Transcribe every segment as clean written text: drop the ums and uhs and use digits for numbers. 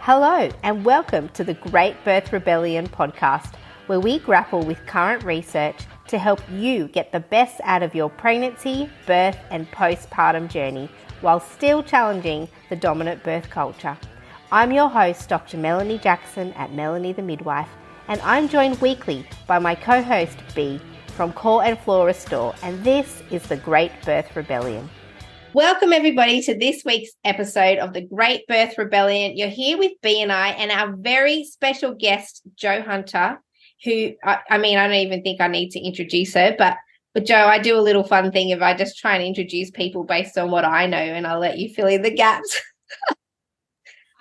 Hello and welcome to the Great Birth Rebellion podcast, where we grapple with current research to help you get the best out of your pregnancy, birth and postpartum journey while still challenging the dominant birth culture. I'm your host, Dr. Melanie Jackson at Melanie the Midwife, and I'm joined weekly by my co-host B from Core and Flora Store, and this is the Great Birth Rebellion. Welcome everybody to this week's episode of the Great Birth Rebellion. You're here with B and I and our very special guest, Jo Hunter, who, I don't even think I need to introduce her, but Jo, I do a little fun thing if I just try and introduce people based on what I know, and I'll let you fill in the gaps.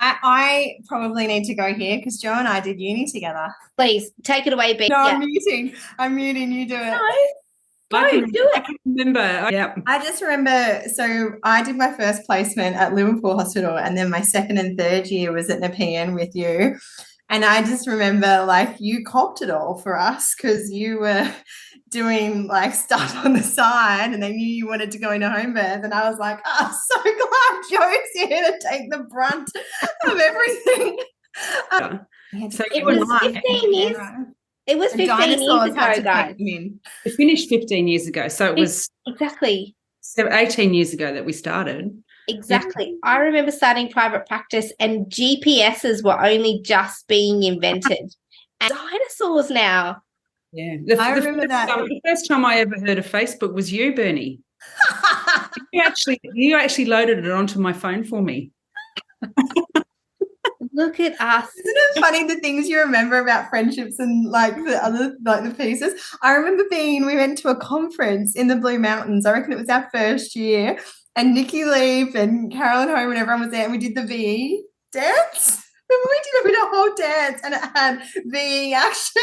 I probably need to go here because Jo and I did uni together. Please, take it away, B. No, yeah. I'm muting, you do it. No. I can remember. I just remember, so I did my first placement at Liverpool Hospital, and then my second and third year was at Nepean with you. And I just remember, like, you copped it all for us because you were doing, like, stuff on the side and they knew you wanted to go into home birth. And I was like, oh, so glad Jo's here to take the brunt of everything. So it was 15 years. It was 15 years ago, guys. It finished 15 years ago, so it was exactly 18 years ago that we started. Exactly. I remember starting private practice and GPSs were only just being invented. And dinosaurs now. Yeah. I remember that. The first time I ever heard of Facebook was you, Bernie. You actually loaded it onto my phone for me. Look at us. Isn't it funny the things you remember about friendships and like the other, like the pieces? I remember we went to a conference in the Blue Mountains. I reckon it was our first year, and Nikki Leaf and Carolyn Home and everyone was there, and we did the VE dance. Remember we did a whole dance and it had VE actions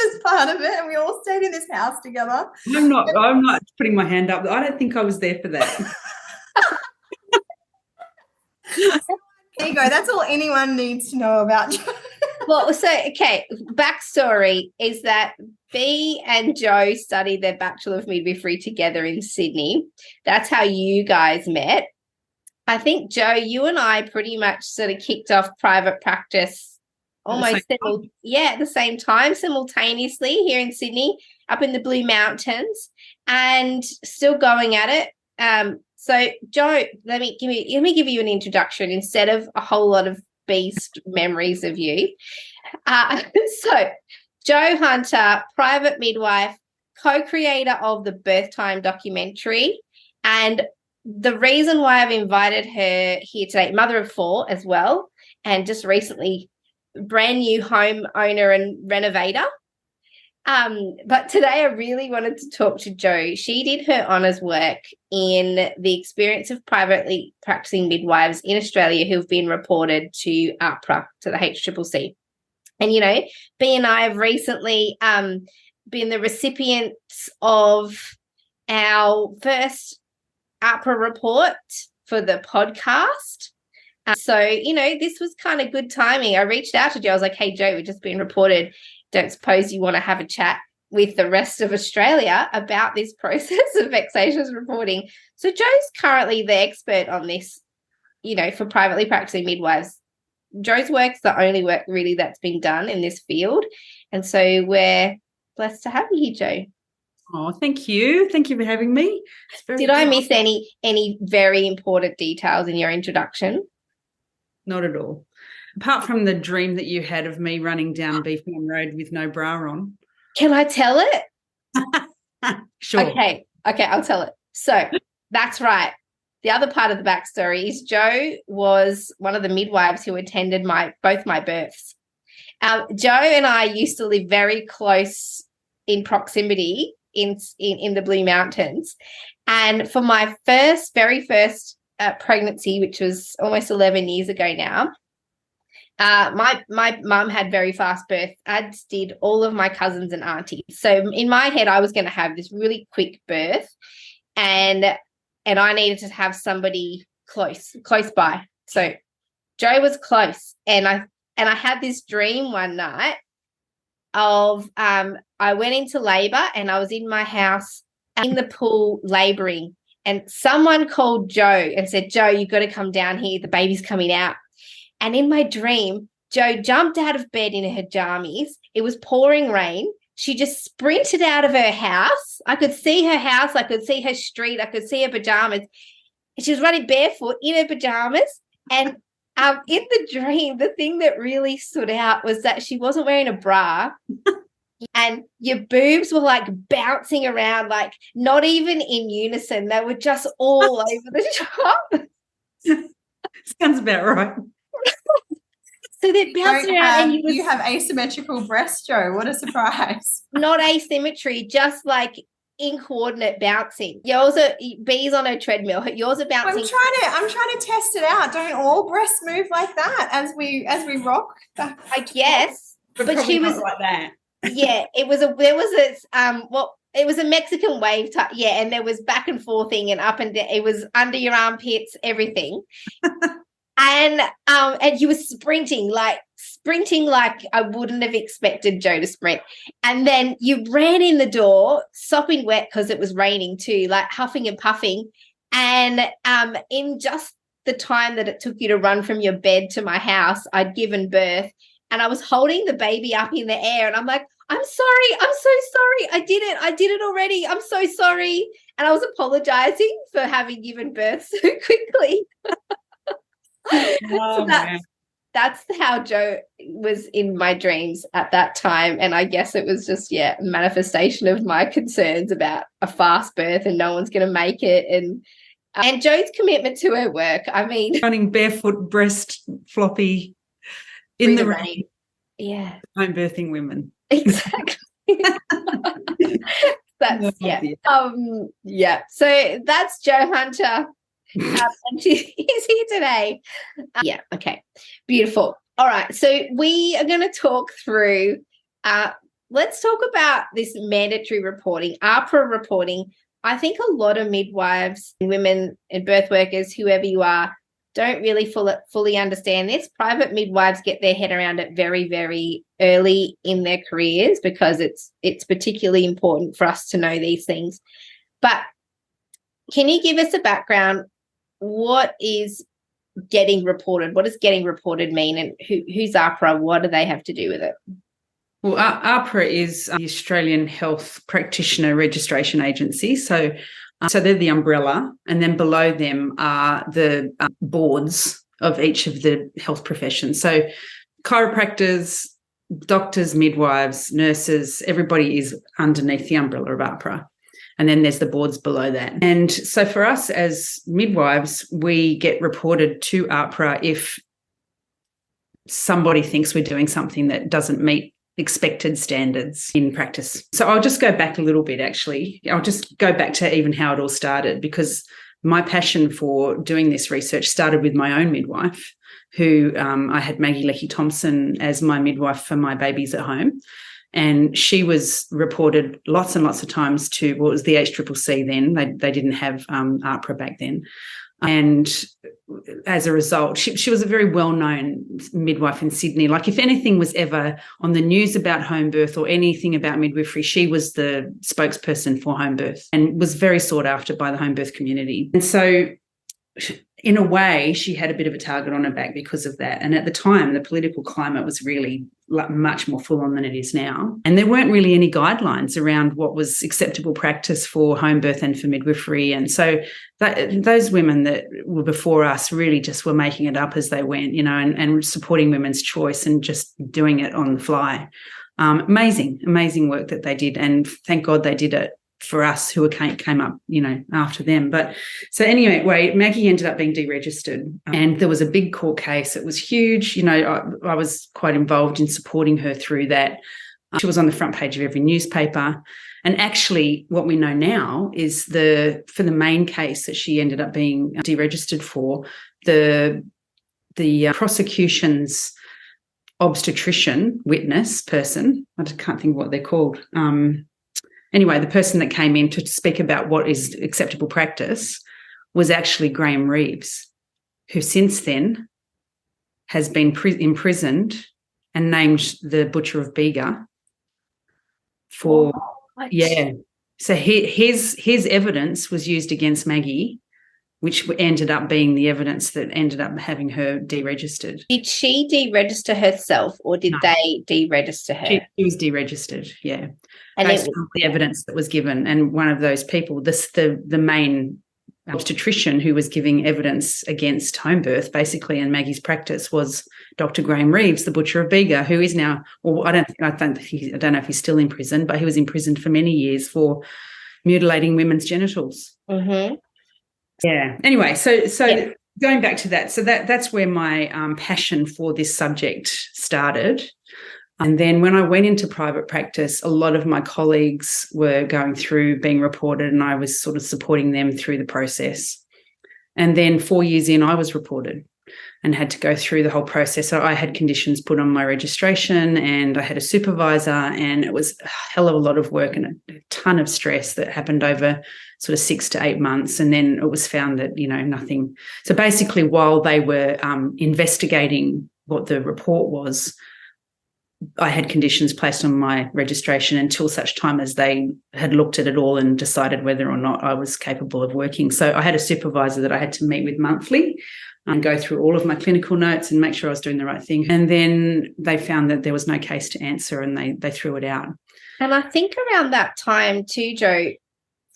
as part of it, and we all stayed in this house together. I'm not putting my hand up. I don't think I was there for that. There you go. That's all anyone needs to know about Jo. Well, so, okay, backstory is that B and Jo studied their Bachelor of Midwifery together in Sydney. That's how you guys met. I think, Jo, you and I pretty much sort of kicked off private practice almost at the same time, simultaneously here in Sydney, up in the Blue Mountains, and still going at it. So, Jo, let me give you an introduction instead of a whole lot of beast memories of you. So, Jo Hunter, private midwife, co-creator of the Birth Time documentary, and the reason why I've invited her here today, mother of 4 as well, and just recently brand new home owner and renovator. But today I really wanted to talk to Jo. She did her honours work in the experience of privately practicing midwives in Australia who've been reported to AHPRA, to the AHPRA. And, you know, B and I have recently been the recipients of our first AHPRA report for the podcast. So, you know, this was kind of good timing. I reached out to Jo. I was like, hey, Jo, we've just been reported. Don't suppose you want to have a chat with the rest of Australia about this process of vexatious reporting? So Jo's currently the expert on this, you know, for privately practicing midwives. Jo's work's the only work really that's been done in this field. And so we're blessed to have you here, Jo. Oh, thank you. Thank you for having me. Did I miss any very important details in your introduction? Not at all. Apart from the dream that you had of me running down Beefman Road with no bra on. Can I tell it? Sure. Okay, I'll tell it. So that's right. The other part of the backstory is Jo was one of the midwives who attended both my births. Jo and I used to live very close in proximity in the Blue Mountains. And for my very first pregnancy, which was almost 11 years ago now, my mum had very fast birth, as did all of my cousins and aunties. So in my head, I was going to have this really quick birth, and I needed to have somebody close by. So Jo was close, and I had this dream one night of I went into labour and I was in my house in the pool labouring, and someone called Jo and said, Jo, you've got to come down here. The baby's coming out. And in my dream, Jo jumped out of bed in her jammies. It was pouring rain. She just sprinted out of her house. I could see her house. I could see her street. I could see her pajamas. She was running barefoot in her pajamas. And in the dream, the thing that really stood out was that she wasn't wearing a bra. And your boobs were like bouncing around, like not even in unison. They were just all over the top. Sounds about right. So they're bouncing around, and you have asymmetrical breasts, Jo. What a surprise! Not asymmetry, just like incoordinate bouncing. Yours are bees on a treadmill. Yours are bouncing. I'm trying to test it out. Don't all breasts move like that as we rock? I guess, but she was like that. Yeah, it was a Mexican wave type. Yeah, and there was back and forthing and up and down. It was under your armpits, everything. And you were sprinting like I wouldn't have expected Jo to sprint. And then you ran in the door, sopping wet because it was raining too, like huffing and puffing. And in just the time that it took you to run from your bed to my house, I'd given birth, and I was holding the baby up in the air, and I'm like, I'm so sorry. I did it already. I'm so sorry. And I was apologizing for having given birth so quickly. So that's how Jo was in my dreams at that time. And I guess it was just, a manifestation of my concerns about a fast birth and no one's going to make it. And Jo's commitment to her work. I mean, running barefoot, breast floppy in the rain. Yeah. Home birthing women. Exactly. That's So that's Jo Hunter. And she's here today. Okay. Beautiful. All right. So we are going to talk through, let's talk about this mandatory reporting, AHPRA reporting. I think a lot of midwives, women and birth workers, whoever you are, don't really fully understand this. Private midwives get their head around it very, very early in their careers because it's particularly important for us to know these things. But can you give us a background? What is getting reported? What does getting reported mean? And who's AHPRA? What do they have to do with it? Well, AHPRA is the Australian Health Practitioner Registration Agency. So they're the umbrella, and then below them are the boards of each of the health professions. So chiropractors, doctors, midwives, nurses, everybody is underneath the umbrella of AHPRA. And then there's the boards below that. And so for us as midwives, we get reported to AHPRA if somebody thinks we're doing something that doesn't meet expected standards in practice. So I'll just go back a little bit, actually. I'll just go back to even how it all started, because my passion for doing this research started with my own midwife, who I had Maggie Leckie-Thompson as my midwife for my babies at home. And she was reported lots and lots of times to, well, it was the AHPRC then. They didn't have AHPRA back then. And as a result, she was a very well-known midwife in Sydney. Like if anything was ever on the news about home birth or anything about midwifery, she was the spokesperson for home birth and was very sought after by the home birth community. And so in a way, she had a bit of a target on her back because of that. And at the time, the political climate was really much more full on than it is now. And there weren't really any guidelines around what was acceptable practice for home birth and for midwifery. And so those women that were before us really just were making it up as they went, and supporting women's choice and just doing it on the fly. Amazing work that they did. And thank God they did it for us who came up, after them. But so anyway, Maggie ended up being deregistered, and there was a big court case. It was huge. I was quite involved in supporting her through that. She was on the front page of every newspaper. And actually what we know now is for the main case that she ended up being deregistered for, the prosecution's obstetrician witness person, I can't think of what they're called, anyway, the person that came in to speak about what is acceptable practice was actually Graham Reeves, who since then has been imprisoned and named the Butcher of Bega for, So his evidence was used against Maggie which ended up being the evidence that ended up having her deregistered. Did she deregister herself, or did they deregister her? She was deregistered, yeah. And based on the evidence that was given. And one of those people, the main obstetrician who was giving evidence against home birth, basically, in Maggie's practice, was Dr. Graham Reeves, the butcher of Bega, who is now, well, I don't know if he's still in prison, but he was imprisoned for many years for mutilating women's genitals. Mm-hmm. Yeah. Anyway, so yeah. Going back to that, so that's where my passion for this subject started. And then when I went into private practice, a lot of my colleagues were going through being reported, and I was sort of supporting them through the process. And then 4 years in, I was reported and had to go through the whole process. So I had conditions put on my registration, and I had a supervisor, and it was a hell of a lot of work and a ton of stress that happened over sort of 6 to 8 months. And then it was found that, nothing. So basically, while they were investigating what the report was, I had conditions placed on my registration until such time as they had looked at it all and decided whether or not I was capable of working. So I had a supervisor that I had to meet with monthly and go through all of my clinical notes and make sure I was doing the right thing. And then they found that there was no case to answer, and they threw it out. And I think around that time too, Jo,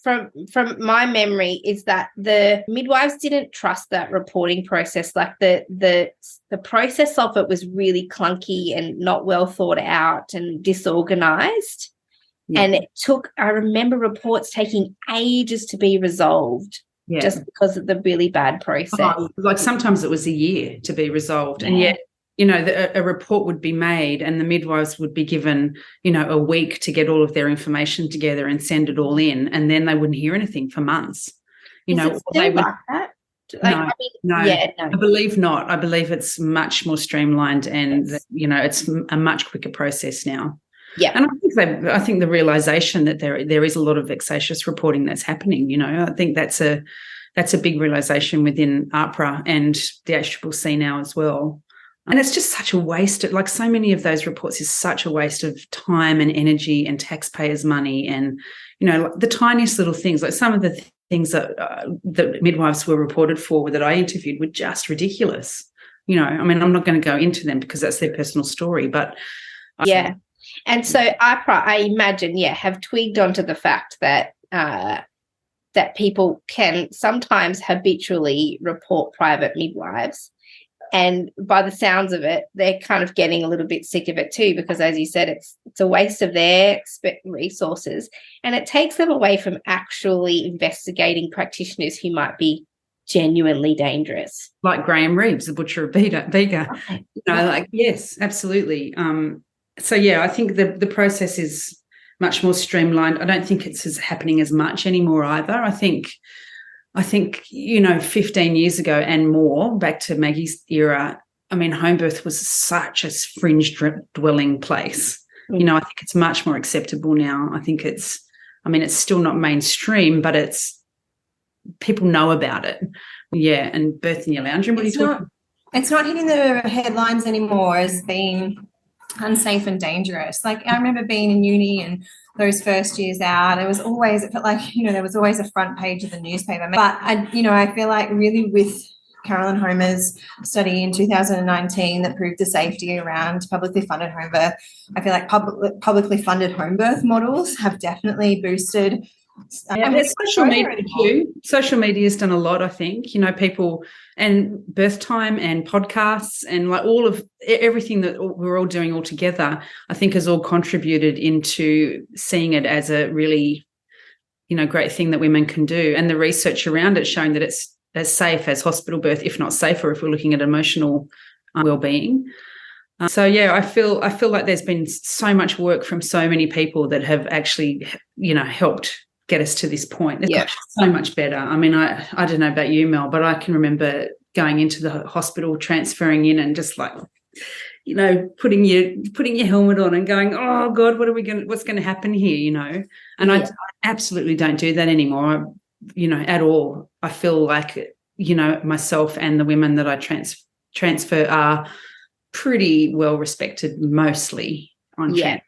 from my memory, is that the midwives didn't trust that reporting process. Like the process of it was really clunky and not well thought out and disorganized. Yeah. And I remember reports taking ages to be resolved. Yeah. Just because of the really bad process. Like sometimes it was a year to be resolved. Yeah. And yet, a report would be made and the midwives would be given, a week to get all of their information together and send it all in. And then they wouldn't hear anything for months. Is it still like that? No, I believe not. I believe it's much more streamlined and, yes. It's a much quicker process now. Yeah. And I think the realization that there is a lot of vexatious reporting that's happening, I think that's a big realization within AHPRA and the AHPRC now as well. And it's just such a waste. Like so many of those reports is such a waste of time and energy and taxpayers' money and, the tiniest little things, like some of the things that midwives were reported for that I interviewed were just ridiculous. I'm not going to go into them because that's their personal story, but yeah. And so AHPRA, I imagine, have twigged onto the fact that that people can sometimes habitually report private midwives. And by the sounds of it, they're kind of getting a little bit sick of it too, because as you said, it's a waste of their resources, and it takes them away from actually investigating practitioners who might be genuinely dangerous. Like Graham Reeves, the butcher of Bega. Okay. Yes, absolutely. So, I think the process is much more streamlined. I don't think it's happening as much anymore either. I think 15 years ago and more, back to Maggie's era, home birth was such a fringe dwelling place. Mm-hmm. I think it's much more acceptable now. I think it's still not mainstream, but people know about it. Yeah, and birth in your lounge room. It's not hitting the headlines anymore as being unsafe and dangerous. Like I remember being in uni and those first years out, it felt like, there was always a front page of the newspaper. But I feel like really with Carolyn Homer's study in 2019 that proved the safety around publicly funded home birth, I feel like publicly funded home birth models have definitely boosted. There's social media too. Social media has done a lot, I think. People and birth time and podcasts and like all of everything that we're all doing all together, I think has all contributed into seeing it as a really, great thing that women can do. And the research around it showing that it's as safe as hospital birth, if not safer, if we're looking at emotional well-being. I feel like there's been so much work from so many people that have actually, helped get us to this point. It's so much better. I don't know about you, Mel, but I can remember going into the hospital, transferring in and just like, putting your helmet on and going, oh God, what's going to happen here, And I absolutely don't do that anymore, at all. I feel like, myself and the women that I transfer are pretty well respected mostly on transfer.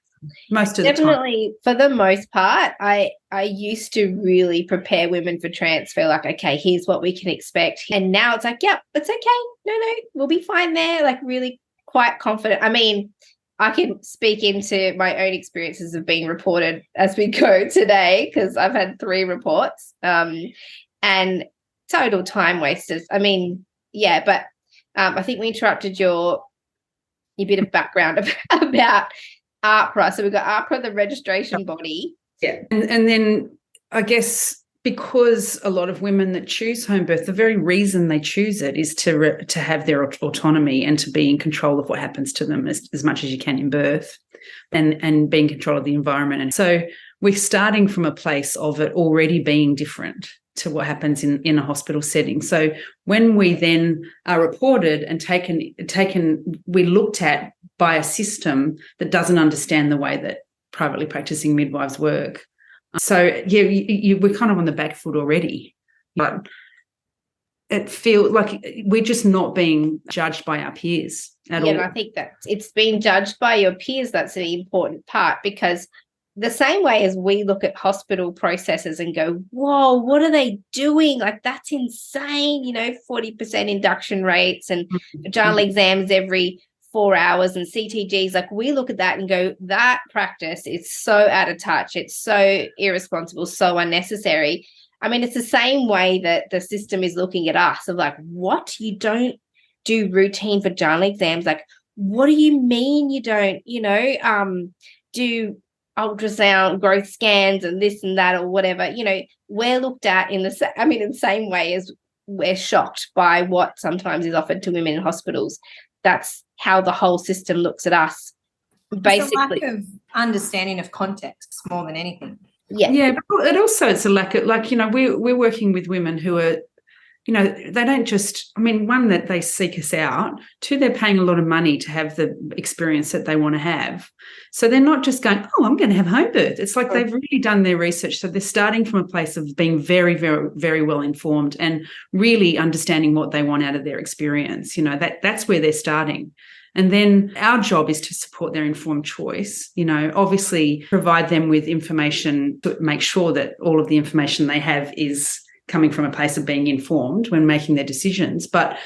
most of the time. Definitely, for the most part, I used to really prepare women for transfer, like, okay, here's what we can expect. And now it's like, yep, it's okay. No, we'll be fine there. Like, really quite confident. I mean, I can speak into my own experiences of being reported as we go today, because I've had 3 reports and total time wasters. I mean, yeah, but I think we interrupted your bit of background about AHPRA. So we've got AHPRA, the registration body. Yeah. And then I guess because a lot of women that choose home birth, the very reason they choose it is to have their autonomy and to be in control of what happens to them as much as you can in birth, and be in control of the environment. And so we're starting from a place of it already being different to what happens in a hospital setting. So when we then are reported and we looked at by a system that doesn't understand the way that privately practicing midwives work. So, yeah, we're kind of on the back foot already. But it feels like we're just not being judged by our peers at all. Yeah, and I think that it's being judged by your peers. That's the important part, because the same way as we look at hospital processes and go, whoa, what are they doing? Like, that's insane, 40% induction rates and vaginal exams every 4 hours and CTGs. Like, we look at that and go, that practice is so out of touch. It's so irresponsible, so unnecessary. I mean, it's the same way that the system is looking at us of like, what? You don't do routine vaginal exams? Like, what do you mean you don't, do ultrasound growth scans and this and that or whatever? We're looked at in the same way as we're shocked by what sometimes is offered to women in hospitals. That's how the whole system looks at us. Basically, it's a lack of understanding of context more than anything. Yeah, but it's a lack of, we're working with women who are, they don't just, one, that they seek us out. 2, they're paying a lot of money to have the experience that they want to have. So they're not just going, oh, I'm going to have home birth. It's like they've really done their research. So they're starting from a place of being very, very, very well informed and really understanding what they want out of their experience. That's where they're starting. And then our job is to support their informed choice, obviously provide them with information to make sure that all of the information they have is coming from a place of being informed when making their decisions. But,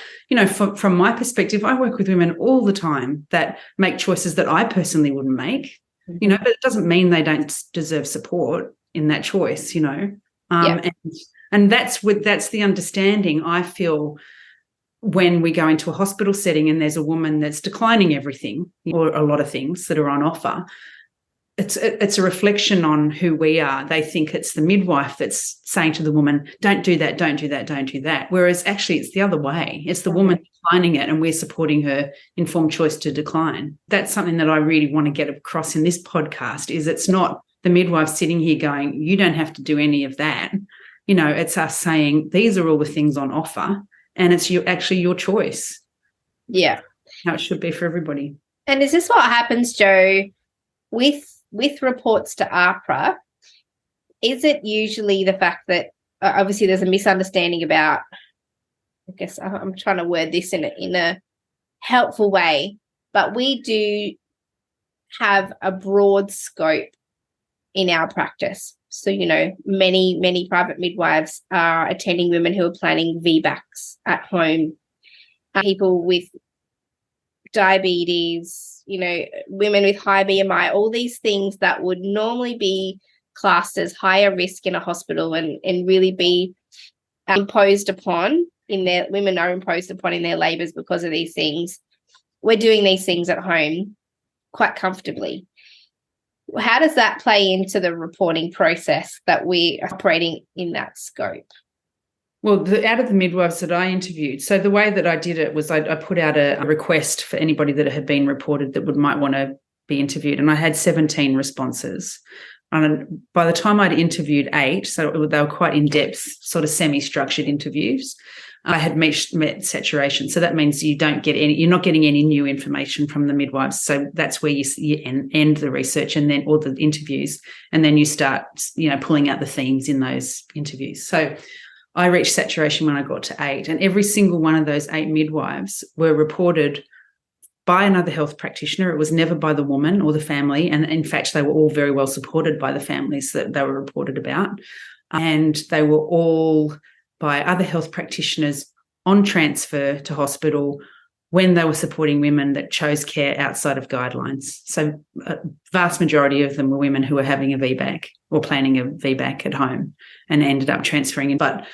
from my perspective, I work with women all the time that make choices that I personally wouldn't make, but it doesn't mean they don't deserve support in that choice, and that's the understanding I feel when we go into a hospital setting and there's a woman that's declining everything or a lot of things that are on offer. It's a reflection on who we are. They think it's the midwife that's saying to the woman, don't do that, don't do that, don't do that. Whereas actually it's the other way. It's the woman declining it and we're supporting her informed choice to decline. That's something that I really want to get across in this podcast, is it's not the midwife sitting here going, you don't have to do any of that. It's us saying these are all the things on offer and it's actually your choice. Yeah. How it should be for everybody. And is this what happens, Jo, with reports to AHPRA? Is it usually the fact that obviously there's a misunderstanding about, I guess I'm trying to word this in a helpful way, but we do have a broad scope in our practice. So, many private midwives are attending women who are planning VBACs at home, people with diabetes, women with high BMI, all these things that would normally be classed as higher risk in a hospital and really be imposed upon women are imposed upon in their labours because of these things. We're doing these things at home quite comfortably. How does that play into the reporting process that we're operating in that scope? Well, out of the midwives that I interviewed, so the way that I did it was I put out a request for anybody that had been reported that might want to be interviewed, and I had 17 responses. And by the time I'd interviewed 8, so they were quite in-depth, sort of semi-structured interviews, I had met saturation. So that means you're not getting any new information from the midwives. So that's where you end the research and then all the interviews, and then you start, pulling out the themes in those interviews. So I reached saturation when I got to 8, and every single one of those 8 midwives were reported by another health practitioner. It was never by the woman or the family. And in fact, they were all very well supported by the families that they were reported about. And they were all by other health practitioners on transfer to hospital when they were supporting women that chose care outside of guidelines. So a vast majority of them were women who were having a VBAC or planning a VBAC at home and ended up transferring in. But,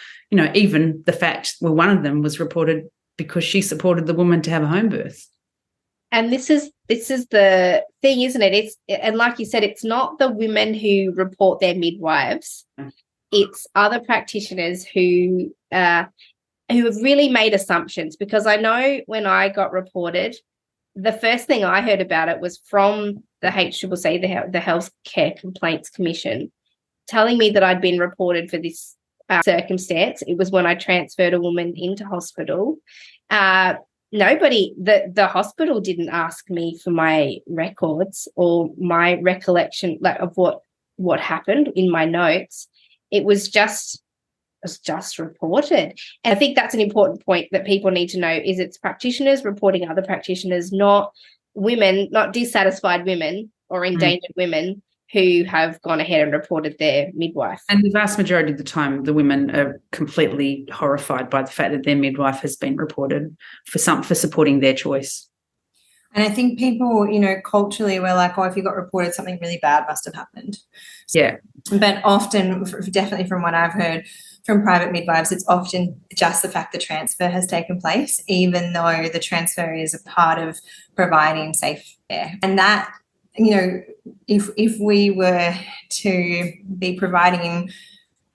even the fact, one of them was reported because she supported the woman to have a home birth. And this is the thing, isn't it? And like you said, it's not the women who report their midwives. It's other practitioners who have really made assumptions, because I know when I got reported, the first thing I heard about it was from the AHPRA, the Healthcare Complaints Commission, telling me that I'd been reported for this circumstance. It was when I transferred a woman into hospital. Nobody, the hospital didn't ask me for my records or my recollection of what happened in my notes. It was just reported. And I think that's an important point that people need to know, is it's practitioners reporting other practitioners, not women, not dissatisfied women or endangered women who have gone ahead and reported their midwife. And the vast majority of the time, the women are completely horrified by the fact that their midwife has been reported for supporting their choice. And I think people, culturally, we're like, oh, if you got reported, something really bad must have happened. Yeah. But often, definitely from what I've heard from private midwives, it's often just the fact the transfer has taken place, even though the transfer is a part of providing safe care. And that, if we were to be providing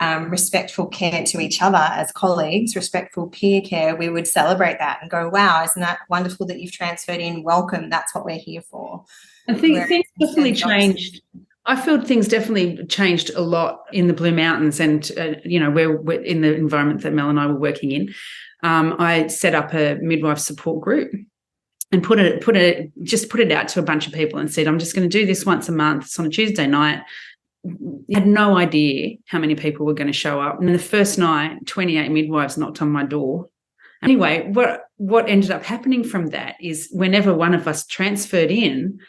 respectful care to each other as colleagues, respectful peer care, we would celebrate that and go, wow, isn't that wonderful that you've transferred in? Welcome. That's what we're here for. I think things definitely changed. I feel things definitely changed a lot in the Blue Mountains and, where we're in the environment that Mel and I were working in. I set up a midwife support group and put it out to a bunch of people and said, I'm just going to do this once a month. It's on a Tuesday night. I had no idea how many people were going to show up. And the first night, 28 midwives knocked on my door. Anyway, what ended up happening from that is whenever one of us transferred in,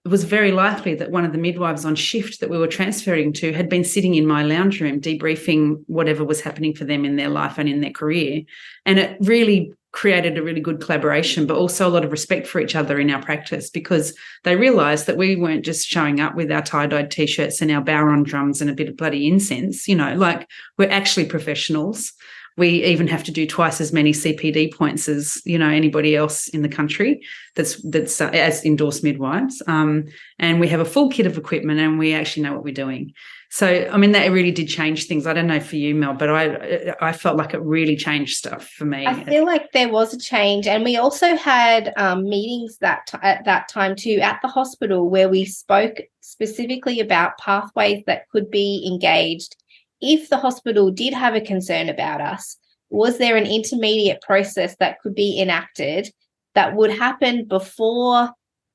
it was very likely that one of the midwives on shift that we were transferring to had been sitting in my lounge room debriefing whatever was happening for them in their life and in their career. And it really created a really good collaboration, but also a lot of respect for each other in our practice, because they realised that we weren't just showing up with our tie-dyed T-shirts and our Bowron drums and a bit of bloody incense, we're actually professionals. We even have to do twice as many CPD points as, anybody else in the country that's as endorsed midwives. And we have a full kit of equipment and we actually know what we're doing. So, that really did change things. I don't know for you, Mel, but I felt like it really changed stuff for me. I feel like there was a change. And we also had meetings at that time too at the hospital, where we spoke specifically about pathways that could be engaged. If the hospital did have a concern about us, was there an intermediate process that could be enacted that would happen before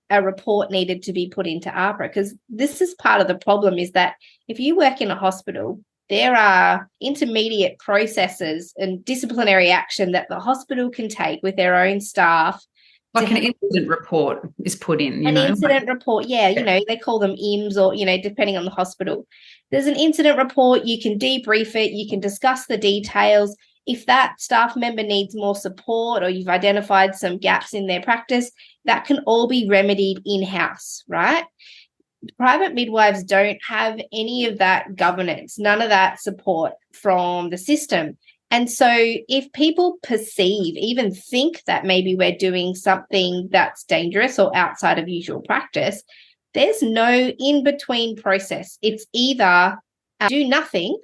a report needed to be put into AHPRA? Because this is part of the problem, is that if you work in a hospital, there are intermediate processes and disciplinary action that the hospital can take with their own staff. Like an incident report is put in, incident report, they call them IMS or, depending on the hospital. There's an incident report, you can debrief it, you can discuss the details. If that staff member needs more support or you've identified some gaps in their practice, that can all be remedied in-house, right? Private midwives don't have any of that governance, none of that support from the system. And so if people perceive, even think that maybe we're doing something that's dangerous or outside of usual practice, there's no in-between process. It's either do nothing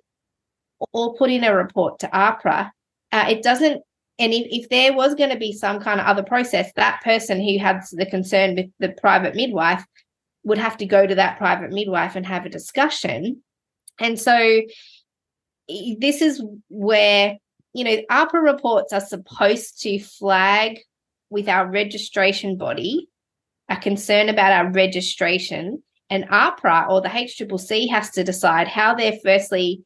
or put in a report to AHPRA. It doesn't, and if there was going to be some kind of other process, that person who had the concern with the private midwife would have to go to that private midwife and have a discussion. And so this is where, AHPRA reports are supposed to flag with our registration body a concern about our registration, and AHPRA or the AHCCC has to decide how they're firstly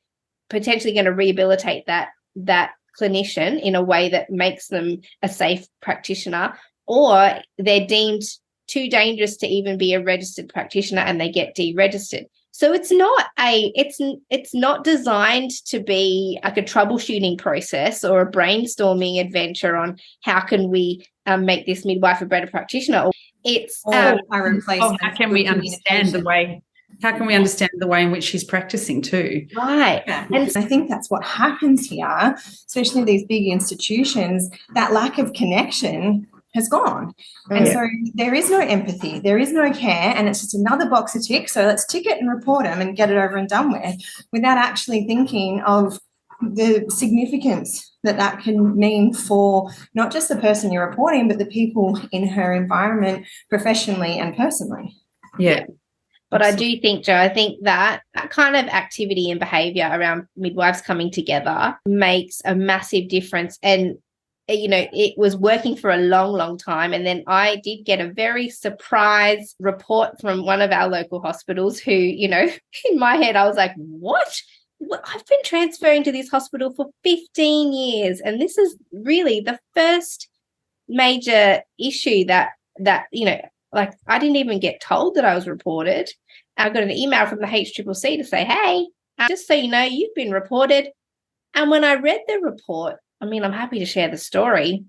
potentially going to rehabilitate that clinician in a way that makes them a safe practitioner, or they're deemed too dangerous to even be a registered practitioner and they get deregistered. So it's not designed to be like a troubleshooting process or a brainstorming adventure on how can we make this midwife a better practitioner. It's how can we understand the way? How can we understand the way in which she's practicing too? Right. Yeah. And I think that's what happens here, especially these big institutions, that lack of connection has gone. And so there is no empathy, there is no care, and it's just another box to tick. So let's tick it and report them and get it over and done with, without actually thinking of the significance that can mean for not just the person you're reporting, but the people in her environment, professionally and personally. Yeah. But I do think, Jo, I think that kind of activity and behaviour around midwives coming together makes a massive difference. And, you know, it was working for a long, long time. And then I did get a very surprise report from one of our local hospitals who, you know, in my head, I was like, what? I've been transferring to this hospital for 15 years. And this is really the first major issue that, you know, like I didn't even get told that I was reported. I got an email from the AHPRA to say, hey, just so you know, you've been reported. And when I read the report, I mean, I'm happy to share the story.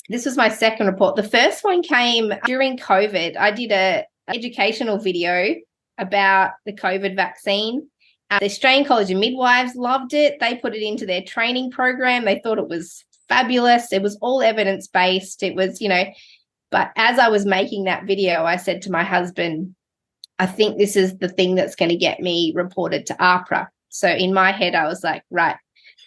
This was my second report. The first one came during COVID. I did an educational video about the COVID vaccine. The Australian College of Midwives loved it. They put it into their training program. They thought it was fabulous. It was all evidence-based. It was, you know, but as I was making that video, I said to my husband, I think this is the thing that's going to get me reported to AHPRA. So in my head, I was like, right,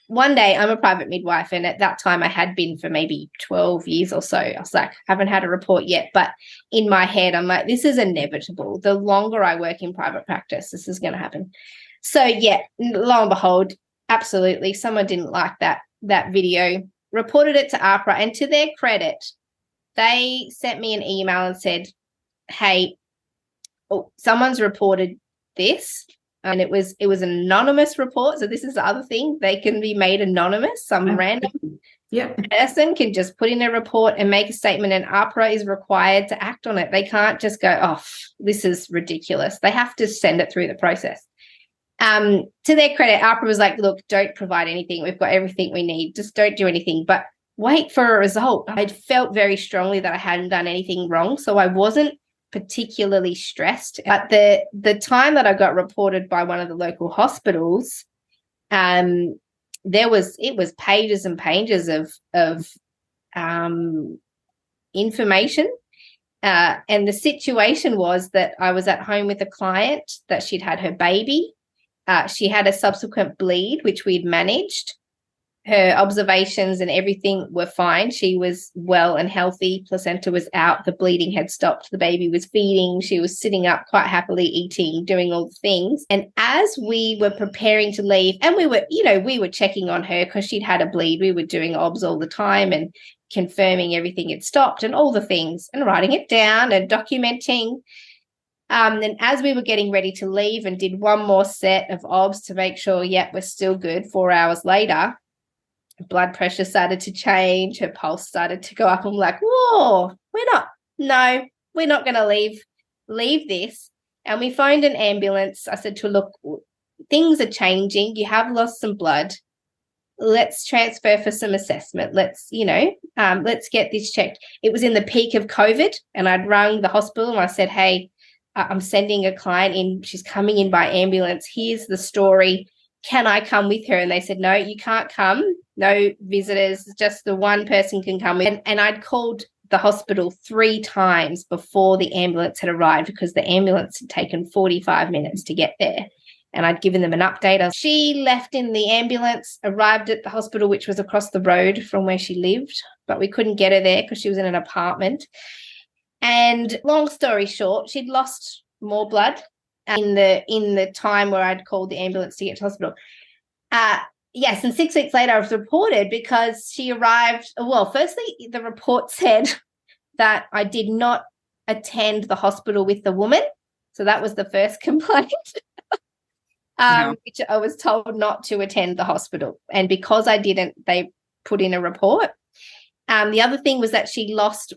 one day I'm a private midwife. And at that time I had been for maybe 12 years or so. I was like, haven't had a report yet. But in my head, I'm like, this is inevitable. The longer I work in private practice, this is going to happen. So yeah, lo and behold, absolutely. Someone didn't like that video, reported it to AHPRA, and to their credit, they sent me an email and said, hey, someone's reported this. And it was an anonymous report. So this is the other thing. They can be made anonymous. Some random person can just put in a report and make a statement, and AHPRA is required to act on it. They can't just go, oh, this is ridiculous. They have to send it through the process. To their credit, AHPRA was like, look, don't provide anything. We've got everything we need. Just don't do anything. But wait for a result. I felt very strongly that I hadn't done anything wrong, so I wasn't particularly stressed. But the time that I got reported by one of the local hospitals, it was pages and pages of information. And the situation was that I was at home with a client, that she'd had her baby. She had a subsequent bleed, which we'd managed. Her observations and everything were fine. She was well and healthy. Placenta was out. The bleeding had stopped. The baby was feeding. She was sitting up quite happily, eating, doing all the things. And as we were preparing to leave, and we were checking on her because she'd had a bleed. We were doing obs all the time and confirming everything had stopped and all the things and writing it down and documenting. And as we were getting ready to leave and did one more set of obs to make sure, we're still good, 4 hours later, blood pressure started to change, her pulse started to go up. I'm like, whoa, we're not going to leave this. And we phoned an ambulance. I said to her, look, things are changing. You have lost some blood. Let's transfer for some assessment. Let's get this checked. It was in the peak of COVID, and I'd rung the hospital and I said, hey, I'm sending a client in. She's coming in by ambulance. Here's the story. Can I come with her? And they said, no, you can't come. No visitors, just the one person can come with. And I'd called the hospital 3 times before the ambulance had arrived, because the ambulance had taken 45 minutes to get there. And I'd given them an update. She left in the ambulance, arrived at the hospital, which was across the road from where she lived, but we couldn't get her there because she was in an apartment. And long story short, she'd lost more blood in the time where I'd called the ambulance to get to hospital. Yes, and 6 weeks later I was reported because she arrived. Well, firstly, the report said that I did not attend the hospital with the woman. So that was the first complaint, which I was told not to attend the hospital. And because I didn't, they put in a report. The other thing was that she lost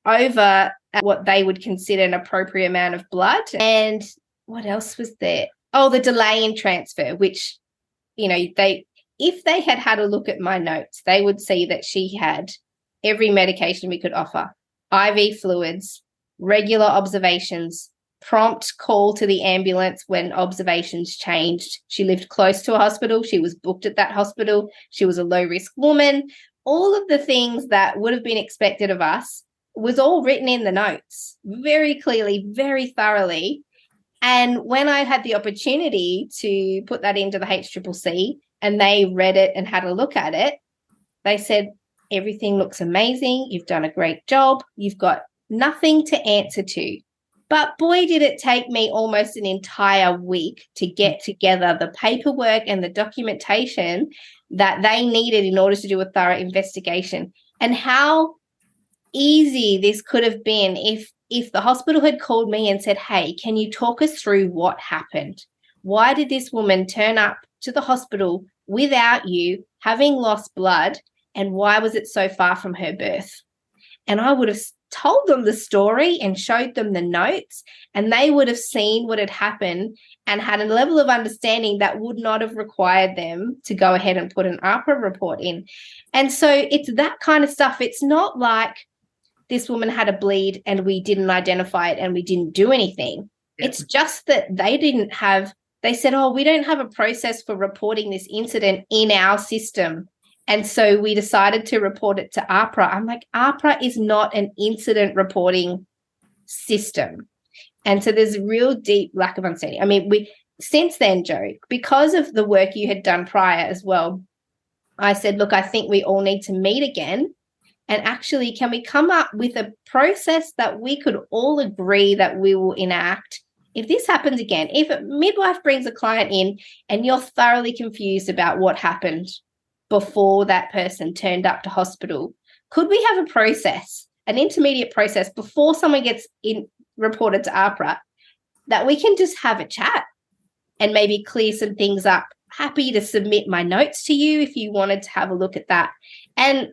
over what they would consider an appropriate amount of blood. And what else was there? Oh, the delay in transfer, which, if they had a look at my notes, they would see that she had every medication we could offer, IV fluids, regular observations, prompt call to the ambulance when observations changed. She lived close to a hospital. She was booked at that hospital. She was a low-risk woman. All of the things that would have been expected of us was all written in the notes very clearly, very thoroughly. And when I had the opportunity to put that into the HCCC and they read it and had a look at it, they said, everything looks amazing. You've done a great job. You've got nothing to answer to. But boy, did it take me almost an entire week to get together the paperwork and the documentation that they needed in order to do a thorough investigation. And how easy this could have been if the hospital had called me and said, hey, can you talk us through what happened? Why did this woman turn up to the hospital without you, having lost blood, and why was it so far from her birth? And I would have told them the story and showed them the notes, and they would have seen what had happened and had a level of understanding that would not have required them to go ahead and put an AHPRA report in. And so it's that kind of stuff. It's not like this woman had a bleed and we didn't identify it and we didn't do anything. Yeah. It's just that they said, oh, we don't have a process for reporting this incident in our system. And so we decided to report it to AHPRA. I'm like, AHPRA is not an incident reporting system. And so there's a real deep lack of understanding. I mean, since then, Jo, because of the work you had done prior as well, I said, look, I think we all need to meet again. And actually, can we come up with a process that we could all agree that we will enact if this happens again? If a midwife brings a client in and you're thoroughly confused about what happened before that person turned up to hospital, could we have a process, an intermediate process before someone gets reported to AHPRA, that we can just have a chat and maybe clear some things up? Happy to submit my notes to you if you wanted to have a look at that. And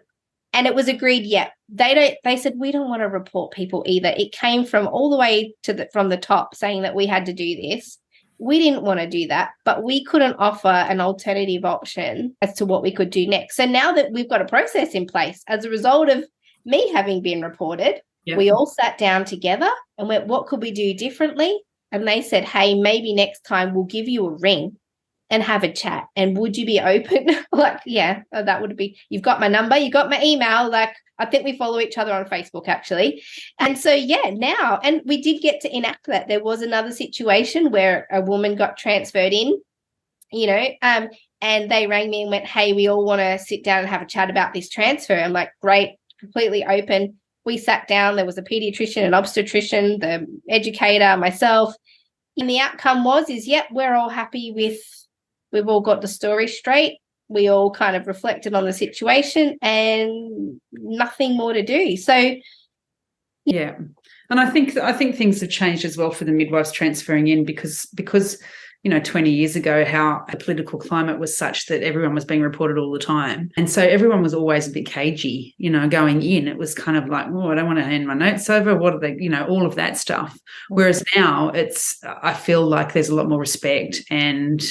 it was agreed, yeah, they said, we don't want to report people either. It came from all the way from the top saying that we had to do this. We didn't want to do that, but we couldn't offer an alternative option as to what we could do next. So now that we've got a process in place, as a result of me having been reported, we all sat down together and went, what could we do differently? And they said, hey, maybe next time we'll give you a ring and have a chat. And would you be open? Like, yeah, that would be, you've got my number, you got my email. Like, I think we follow each other on Facebook, actually. And so, yeah, now, and we did get to enact that. There was another situation where a woman got transferred in, and they rang me and went, hey, we all want to sit down and have a chat about this transfer. I'm like, great, completely open. We sat down. There was a pediatrician, an obstetrician, the educator, myself. And the outcome we're all happy with, we've all got the story straight. We all kind of reflected on the situation and nothing more to do. So, yeah. And I think things have changed as well for the midwives transferring in because 20 years ago, how the political climate was such that everyone was being reported all the time. And so everyone was always a bit cagey, going in. It was kind of like, oh, I don't want to hand my notes over. What are they, all of that stuff. Whereas now I feel like there's a lot more respect and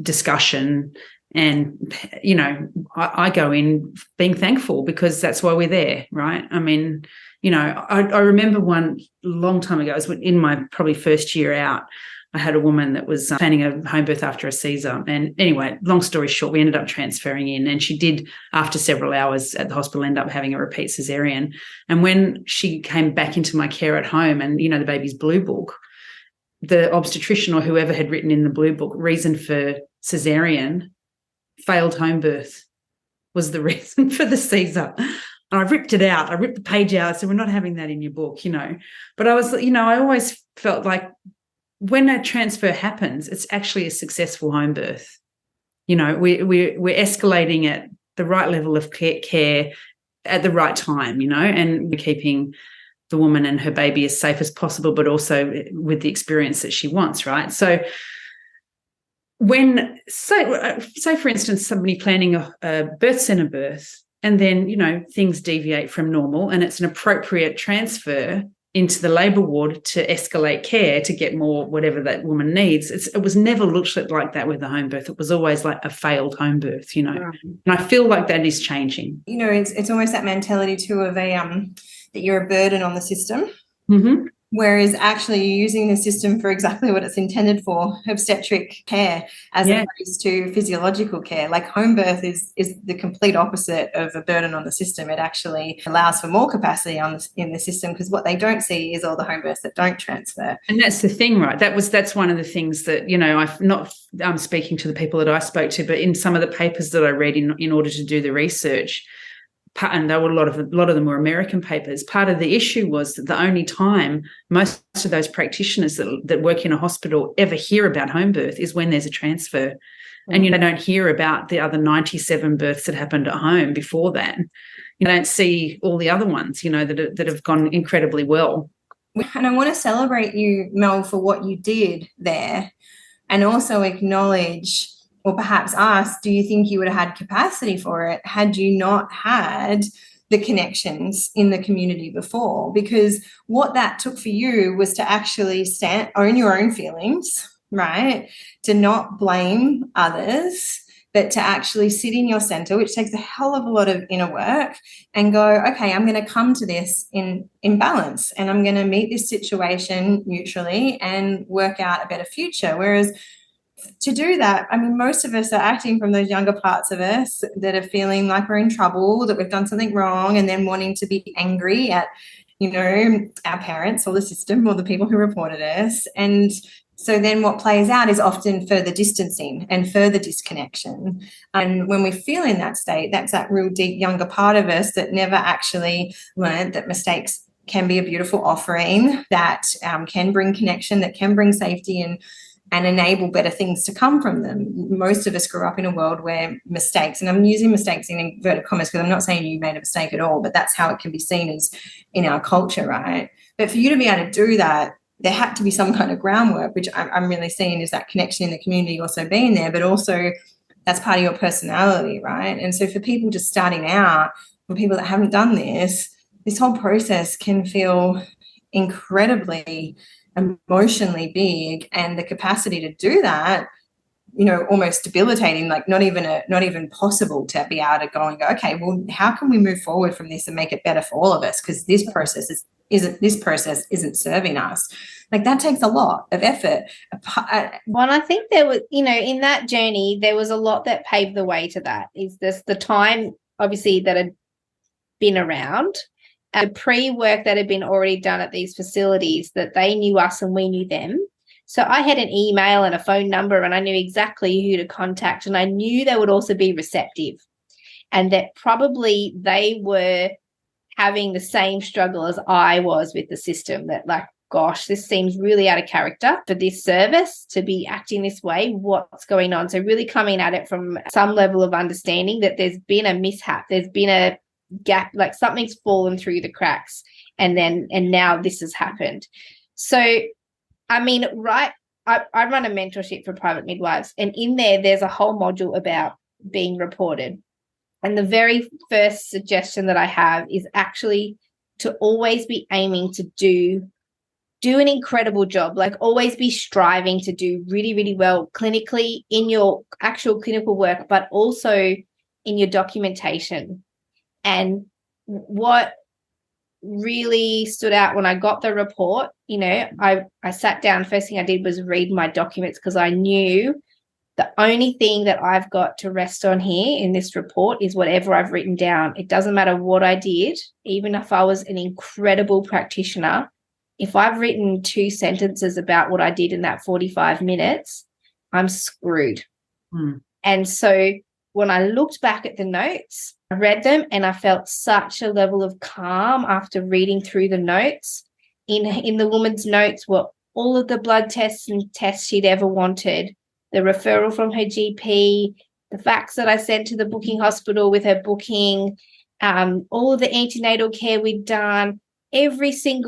discussion. And, I go in being thankful because that's why we're there, right? I mean, I remember one long time ago, it was in my probably first year out, I had a woman that was planning a home birth after a Caesar. And anyway, long story short, we ended up transferring in, and she did, after several hours at the hospital, end up having a repeat cesarean. And when she came back into my care at home and, the baby's blue book, the obstetrician or whoever had written in the blue book, reason for cesarean, failed home birth was the reason for the Caesar. And I ripped it out. I ripped the page out. I said, we're not having that in your book, But I was, I always felt like when a transfer happens, it's actually a successful home birth. We're escalating at the right level of care at the right time, and we're keeping the woman and her baby as safe as possible, but also with the experience that she wants, right? So say for instance, somebody planning a birth centre birth, and then, things deviate from normal and it's an appropriate transfer into the labour ward to escalate care to get more whatever that woman needs. It was never looked at like that with a home birth. It was always like a failed home birth, Right. And I feel like that is changing. It's almost that mentality too of that you're a burden on the system. Mm-hmm. Whereas actually you're using the system for exactly what it's intended for, obstetric care, as opposed to physiological care. Like home birth is the complete opposite of a burden on the system. It actually allows for more capacity in the system, because what they don't see is all the home births that don't transfer. And that's the thing, right? That's one of the things that, I'm speaking to the people that I spoke to, but in some of the papers that I read in order to do the research, and there were a lot of them were American papers. Part of the issue was that the only time most of those practitioners that work in a hospital ever hear about home birth is when there's a transfer. And they don't hear about the other 97 births that happened at home before that. You don't see all the other ones, that have gone incredibly well. And I want to celebrate you, Mel, for what you did there, and also acknowledge, or perhaps ask, do you think you would have had capacity for it had you not had the connections in the community before? Because what that took for you was to actually own your own feelings, right? To not blame others, but to actually sit in your center, which takes a hell of a lot of inner work, and go, okay, I'm going to come to this in balance, and I'm going to meet this situation neutrally and work out a better future. Whereas to do that, I mean, most of us are acting from those younger parts of us that are feeling like we're in trouble, that we've done something wrong, and then wanting to be angry at, our parents or the system or the people who reported us. And so then what plays out is often further distancing and further disconnection. And when we feel in that state, that's that real deep younger part of us that never actually learned that mistakes can be a beautiful offering, that can bring connection, that can bring safety and enable better things to come from them. Most of us grew up in a world where mistakes, and I'm using mistakes in inverted commas because I'm not saying you made a mistake at all, but that's how it can be seen as in our culture, right? But for you to be able to do that, there had to be some kind of groundwork, which I'm really seeing is that connection in the community also being there, but also that's part of your personality, right? And so for people just starting out, for people that haven't done this whole process can feel incredibly emotionally big, and the capacity to do that, almost debilitating, like not even possible to be able to go and go, okay, well, how can we move forward from this and make it better for all of us? Because this process isn't serving us. Like that takes a lot of effort. Well, I think there was, in that journey, there was a lot that paved the way to that. Is this the time, obviously, that had been around, the pre-work that had been already done at these facilities, that they knew us and we knew them. So I had an email and a phone number, and I knew exactly who to contact, and I knew they would also be receptive, and that probably they were having the same struggle as I was with the system, that like, gosh, this seems really out of character for this service to be acting this way. What's going on? So really coming at it from some level of understanding that there's been a mishap, there's been a gap, like something's fallen through the cracks, and now this has happened. So I mean, right, I run a mentorship for private midwives, and in there's a whole module about being reported, and the very first suggestion that I have is actually to always be aiming to do an incredible job, like always be striving to do really, really well clinically in your actual clinical work, but also in your documentation. And what really stood out when I got the report, I sat down, first thing I did was read my documents, because I knew the only thing that I've got to rest on here in this report is whatever I've written down. It doesn't matter what I did, even if I was an incredible practitioner. If I've written 2 sentences about what I did in that 45 minutes, I'm screwed. And so when I looked back at the notes, I read them and I felt such a level of calm after reading through the notes. In the woman's notes were all of the blood tests and tests she'd ever wanted, the referral from her GP, the fax that I sent to the booking hospital with her booking, all of the antenatal care we'd done, everything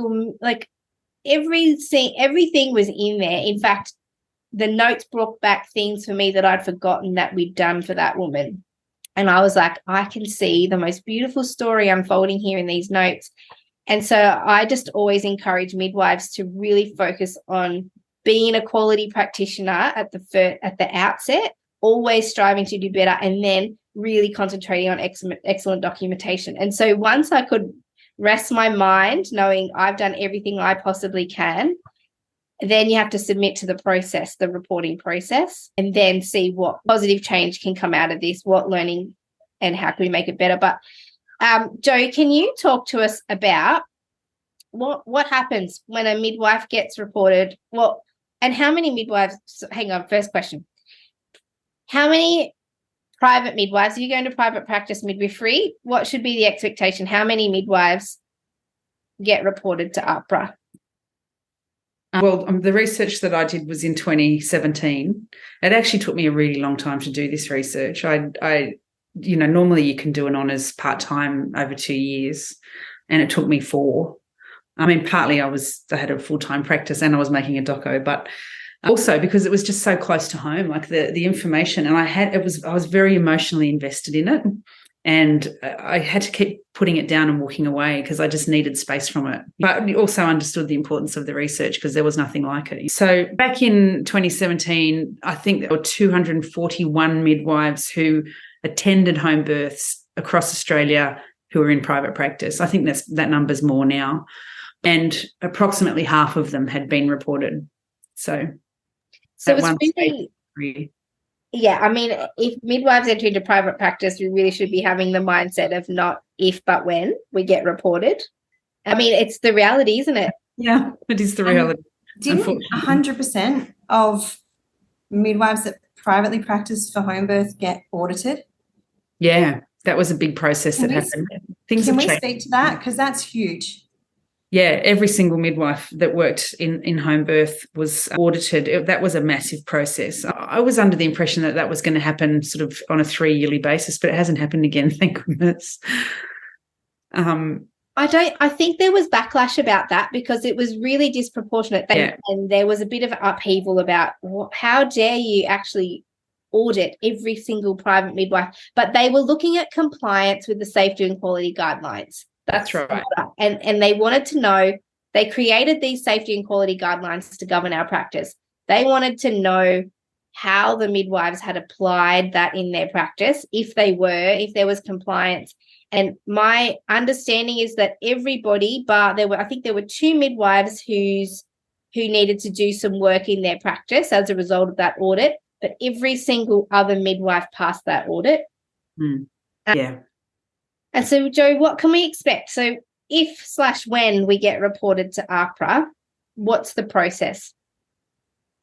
was in there. In fact, the notes brought back things for me that I'd forgotten that we'd done for that woman. And I was like, I can see the most beautiful story unfolding here in these notes. And so I just always encourage midwives to really focus on being a quality practitioner at the outset, always striving to do better, and then really concentrating on excellent documentation. And so once I could rest my mind knowing I've done everything I possibly can, then you have to submit to the process, the reporting process, and then see what positive change can come out of this, what learning and how can we make it better. But Jo, can you talk to us about what happens when a midwife gets reported? And how many midwives, hang on, first question. How many private midwives, if you're going to private practice midwifery, what should be the expectation? How many midwives get reported to AHPRA? Well, the research that I did was in 2017. It actually took me a really long time to do this research. Normally you can do an honours part-time over 2 years, and it took me 4. I mean, partly I had a full-time practice and I was making a doco, but also because it was just so close to home, like the information, and I was very emotionally invested in it. And I had to keep putting it down and walking away because I just needed space from it. But I also understood the importance of the research because there was nothing like it. So back in 2017, I think there were 241 midwives who attended home births across Australia who were in private practice. I think that number's more now. And approximately half of them had been reported. So it's really... Yeah, I mean, if midwives enter into private practice, we really should be having the mindset of not if but when we get reported. I mean, it's the reality, isn't it? Yeah, it is the reality. Didn't 100% of midwives that privately practice for home birth get audited? Yeah, that was a big process that happened. Can we speak to that? Because that's huge. Yeah, every single midwife that worked in home birth was audited. That was a massive process. I was under the impression that was going to happen sort of on a 3-yearly basis, but it hasn't happened again, thank goodness. I think there was backlash about that because it was really disproportionate. And there was a bit of upheaval about how dare you actually audit every single private midwife. But they were looking at compliance with the safety and quality guidelines. That's right. And they wanted to know, they created these safety and quality guidelines to govern our practice. They wanted to know how the midwives had applied that in their practice, if there was compliance. And my understanding is that everybody, but I think there were 2 midwives who needed to do some work in their practice as a result of that audit, but every single other midwife passed that audit. Yeah. And so, Jo, what can we expect? So if/when we get reported to AHPRA, what's the process?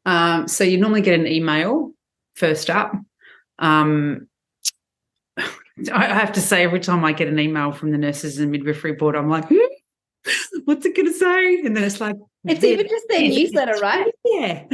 So you normally get an email first up. I have to say, every time I get an email from the Nurses and Midwifery Board, I'm like, what's it going to say? And then it's like... It's even just their newsletter, right? Yeah.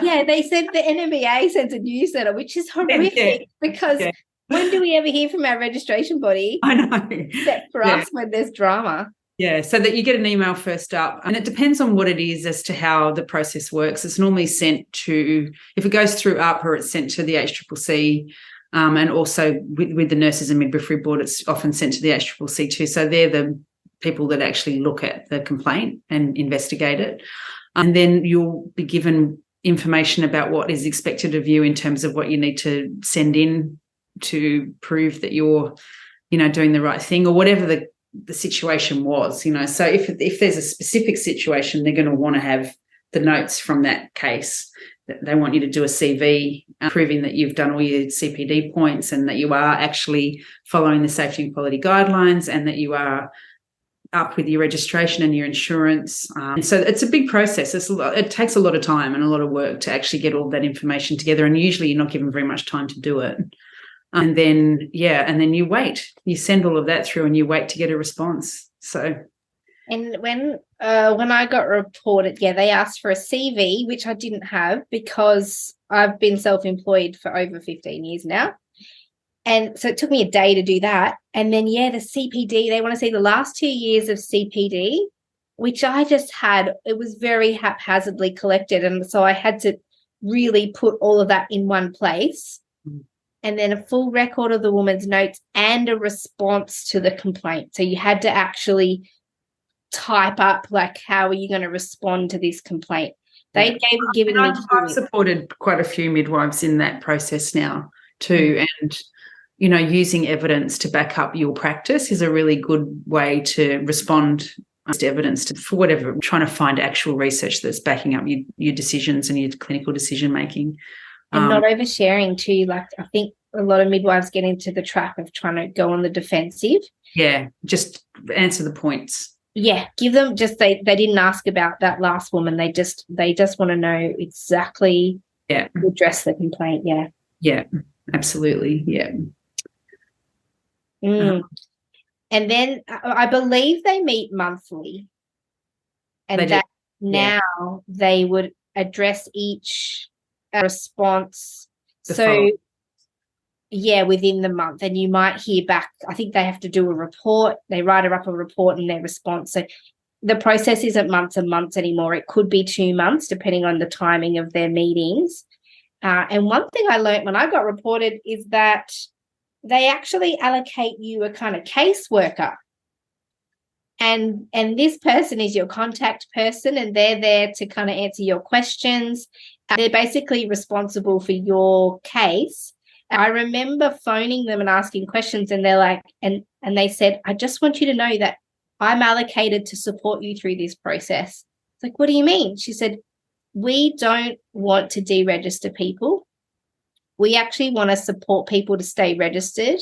Yeah, they said the NMEA sends a newsletter, which is horrific because... Yeah. When do we ever hear from our registration body? I know. Except for us when there's drama. Yeah, so that you get an email first up. And it depends on what it is as to how the process works. It's normally sent to, if it goes through AHPRA, it's sent to the AHPRC, and also with the Nurses and Midwifery Board, it's often sent to the AHPRC too. So they're the people that actually look at the complaint and investigate it. And then you'll be given information about what is expected of you in terms of what you need to send in to prove that you're, doing the right thing, or whatever the situation was, So if there's a specific situation, they're going to want to have the notes from that case. They want you to do a CV proving that you've done all your CPD points and that you are actually following the safety and quality guidelines and that you are up with your registration and your insurance. And so it's a big process. It takes a lot of time and a lot of work to actually get all that information together, and usually you're not given very much time to do it. And then you wait. You send all of that through and you wait to get a response. So, and when I got reported, they asked for a CV, which I didn't have because I've been self-employed for over 15 years now. And so it took me a day to do that. And then, the CPD, they want to see the last 2 years of CPD, which I just had. It was very haphazardly collected. And so I had to really put all of that in one place. and then a full record of the woman's notes and a response to the complaint. So you had to actually type up, like, how are you going to respond to this complaint? They've given me. I've supported quite a few midwives in that process now too, and using evidence to back up your practice is a really good way to respond to evidence for whatever, trying to find actual research that's backing up your decisions and your clinical decision making. And not oversharing too. Like, I think a lot of midwives get into the trap of trying to go on the defensive. Yeah, just answer the points. Yeah, give them they didn't ask about that last woman. They just want to know exactly address the complaint. Yeah. Yeah, absolutely. Yeah. And then I believe they meet monthly. And now they would address each response. Within the month, and you might hear back. I think they have to do a report. They write up a report and their response. So the process isn't months and months anymore. It could be 2 months, depending on the timing of their meetings. And one thing I learned when I got reported is that they actually allocate you a kind of caseworker. And this person is your contact person, and they're there to kind of answer your questions. They're basically responsible for your case. I remember phoning them and asking questions, and they're like, and they said, I just want you to know that I'm allocated to support you through this process. It's like, what do you mean? She said, we don't want to deregister people. We actually want to support people to stay registered.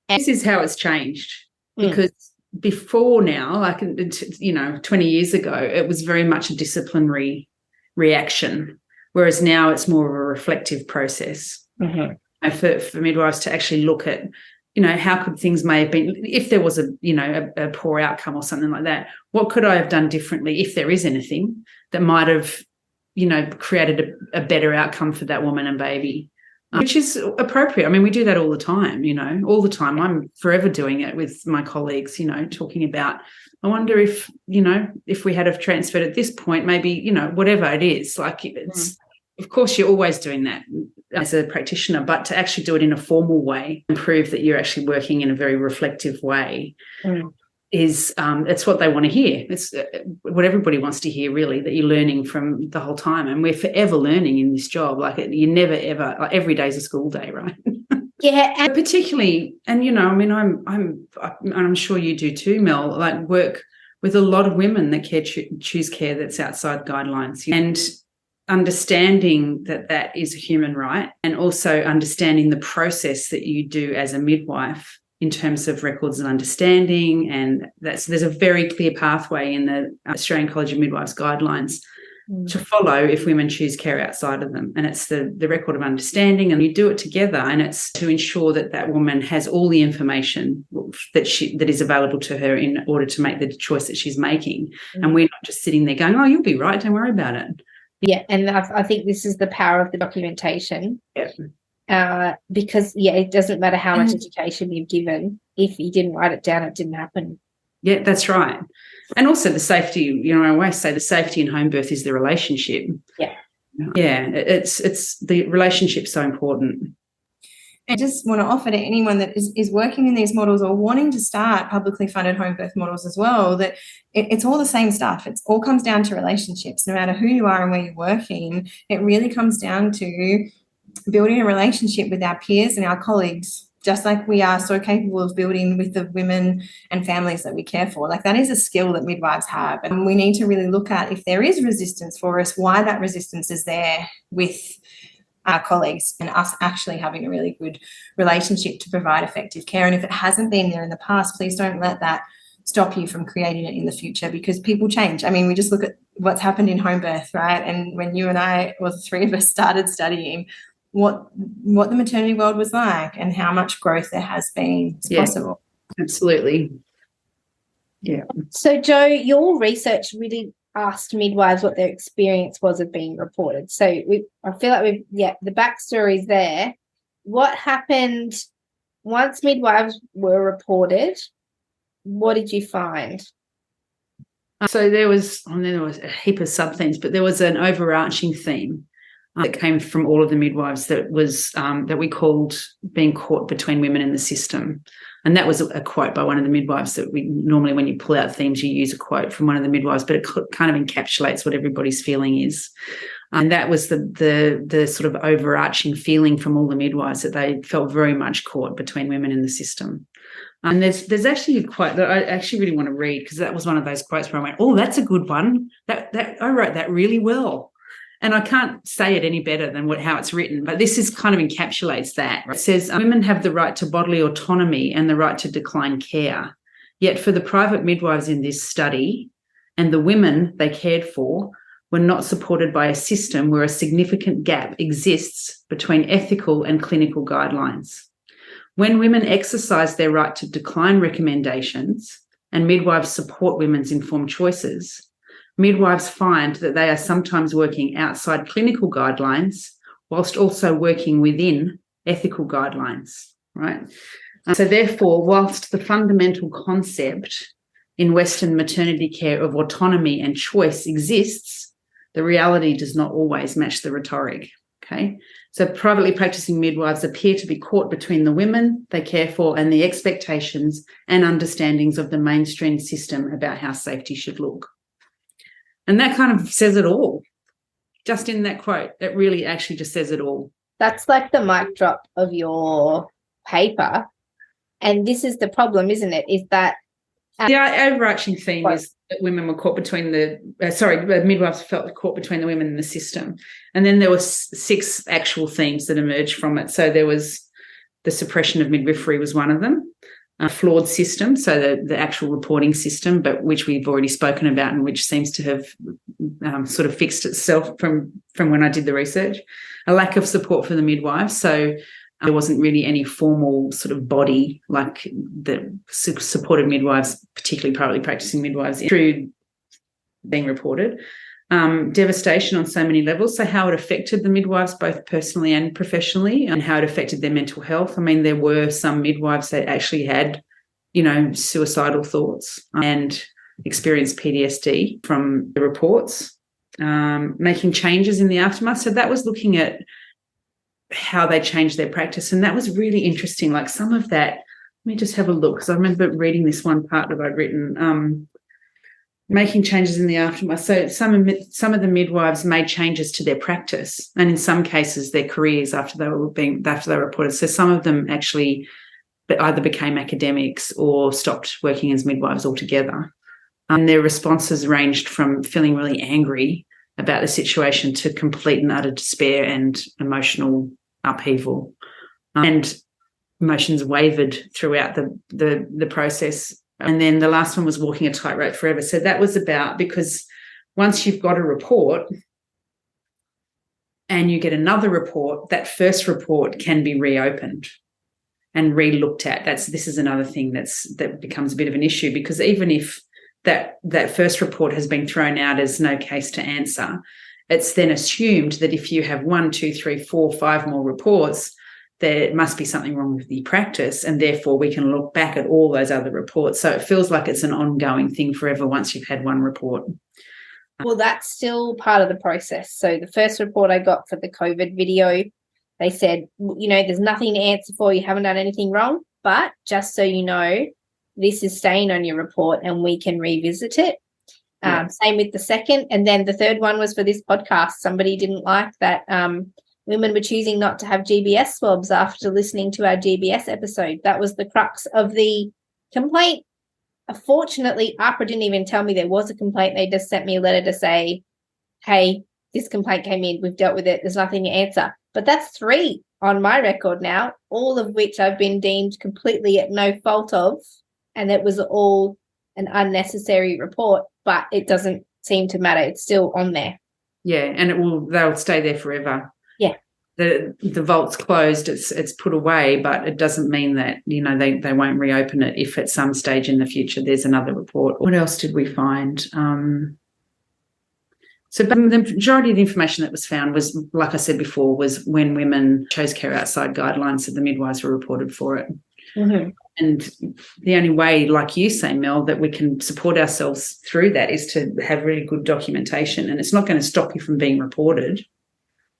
And this is how it's changed, because before now, like, 20 years ago, it was very much a disciplinary reaction, whereas now it's more of a reflective process. Mm-hmm. For midwives to actually look at, how could things may have been, if there was a poor outcome or something like that, what could I have done differently, if there is anything that might have, created a better outcome for that woman and baby, which is appropriate. I mean, we do that all the time, all the time. I'm forever doing it with my colleagues, talking about, I wonder if, if we had have transferred at this point, maybe, whatever it is, like it's, of course, you're always doing that as a practitioner, but to actually do it in a formal way and prove that you're actually working in a very reflective way is it's what they want to hear. It's what everybody wants to hear, really, that you're learning from the whole time. And we're forever learning in this job. Like, you never, ever, like, every day's a school day, right? Yeah. And particularly, and, I'm sure you do too, Mel, like, work with a lot of women that choose care that's outside guidelines. And understanding that is a human right, and also understanding the process that you do as a midwife in terms of records and understanding, and there's a very clear pathway in the Australian College of Midwives guidelines to follow if women choose care outside of them, and it's the record of understanding, and you do it together, and it's to ensure that woman has all the information that is available to her in order to make the choice that she's making, and we're not just sitting there going, oh, you'll be right, don't worry about it. Yeah, and I think this is the power of the documentation. Yeah. Because, it doesn't matter how much education you've given. If you didn't write it down, it didn't happen. Yeah, that's right. And also the safety, I always say the safety in home birth is the relationship. Yeah. Yeah, it's the relationship's so important. I just want to offer to anyone that is working in these models or wanting to start publicly funded home birth models as well, that it's all the same stuff. It all comes down to relationships. No matter who you are and where you're working, it really comes down to building a relationship with our peers and our colleagues, just like we are so capable of building with the women and families that we care for. Like, that is a skill that midwives have. And we need to really look at, if there is resistance for us, why that resistance is there with our colleagues, and us actually having a really good relationship to provide effective care. And if it hasn't been there in the past, please don't let that stop you from creating it in the future, because people change. I mean, we just look at what's happened in home birth, right? And when you and I, or the three of us, started studying what the maternity world was like and how much growth there has been. It's possible. Absolutely. Yeah. So, Jo, your research really asked midwives what their experience was of being reported. So I feel like the backstory is there. What happened once midwives were reported? What did you find? So there was a heap of sub-themes, but there was an overarching theme that came from all of the midwives that was that we called being caught between women in the system. And that was a quote by one of the midwives that we normally, when you pull out themes, you use a quote from one of the midwives, but it kind of encapsulates what everybody's feeling is. And that was the sort of overarching feeling from all the midwives, that they felt very much caught between women in the system. And there's actually a quote that I actually really want to read, because that was one of those quotes where I went, oh, that's a good one. That I wrote that really well. And I can't say it any better than how it's written, but this is kind of encapsulates that. It says, women have the right to bodily autonomy and the right to decline care. Yet for the private midwives in this study and the women they cared for were not supported by a system where a significant gap exists between ethical and clinical guidelines. When women exercise their right to decline recommendations and midwives support women's informed choices, midwives find that they are sometimes working outside clinical guidelines whilst also working within ethical guidelines, right? So therefore, whilst the fundamental concept in Western maternity care of autonomy and choice exists, the reality does not always match the rhetoric, okay? So privately practicing midwives appear to be caught between the women they care for and the expectations and understandings of the mainstream system about how safety should look. And that kind of says it all, just in that quote. That really actually just says it all. That's like the mic drop of your paper. And this is the problem, isn't it? Is that the overarching theme is that women were caught between midwives felt caught between the women and the system. And then there were 6 actual themes that emerged from it. So there was the suppression of midwifery was one of them. A flawed system, so the actual reporting system, but which we've already spoken about and which seems to have sort of fixed itself from when I did the research. A lack of support for the midwives, so there wasn't really any formal sort of body like that supported midwives, particularly privately practicing midwives, through being reported. Devastation on so many levels, so how it affected the midwives both personally and professionally, and how it affected their mental health. I mean, there were some midwives that actually had, suicidal thoughts and experienced PTSD from the reports, making changes in the aftermath. So that was looking at how they changed their practice, and that was really interesting. Like some of that, let me just have a look, because I remember reading this one part that I'd written, making changes in the aftermath. So some of the midwives made changes to their practice, and in some cases their careers after they were reported. So some of them actually either became academics or stopped working as midwives altogether. And their responses ranged from feeling really angry about the situation to complete and utter despair and emotional upheaval. And emotions wavered throughout the process. And then the last one was walking a tightrope forever. So that was about, because once you've got a report and you get another report, that first report can be reopened and re-looked at. This is another thing that becomes a bit of an issue, because even if that first report has been thrown out as no case to answer, it's then assumed that if you have 1, 2, 3, 4, 5 more reports, there must be something wrong with the practice, and therefore we can look back at all those other reports. So it feels like it's an ongoing thing forever once you've had one report. Well, that's still part of the process. So the first report I got for the COVID video, they said, there's nothing to answer for, you haven't done anything wrong, but just so you know, this is staying on your report and we can revisit it. Yeah. Same with the second. And then the third one was for this podcast. Somebody didn't like that women were choosing not to have GBS swabs after listening to our GBS episode. That was the crux of the complaint. Fortunately, AHPRA didn't even tell me there was a complaint. They just sent me a letter to say, hey, this complaint came in, we've dealt with it, there's nothing to answer. But that's 3 on my record now, all of which I've been deemed completely at no fault of, and it was all an unnecessary report, but it doesn't seem to matter. It's still on there. Yeah, and they'll stay there forever. Yeah. The vault's closed, it's put away, but it doesn't mean that, they won't reopen it if at some stage in the future there's another report. What else did we find? So the majority of the information that was found was, like I said before, was when women chose care outside guidelines, that the midwives were reported for it. Mm-hmm. And the only way, like you say, Mel, that we can support ourselves through that is to have really good documentation. And it's not going to stop you from being reported.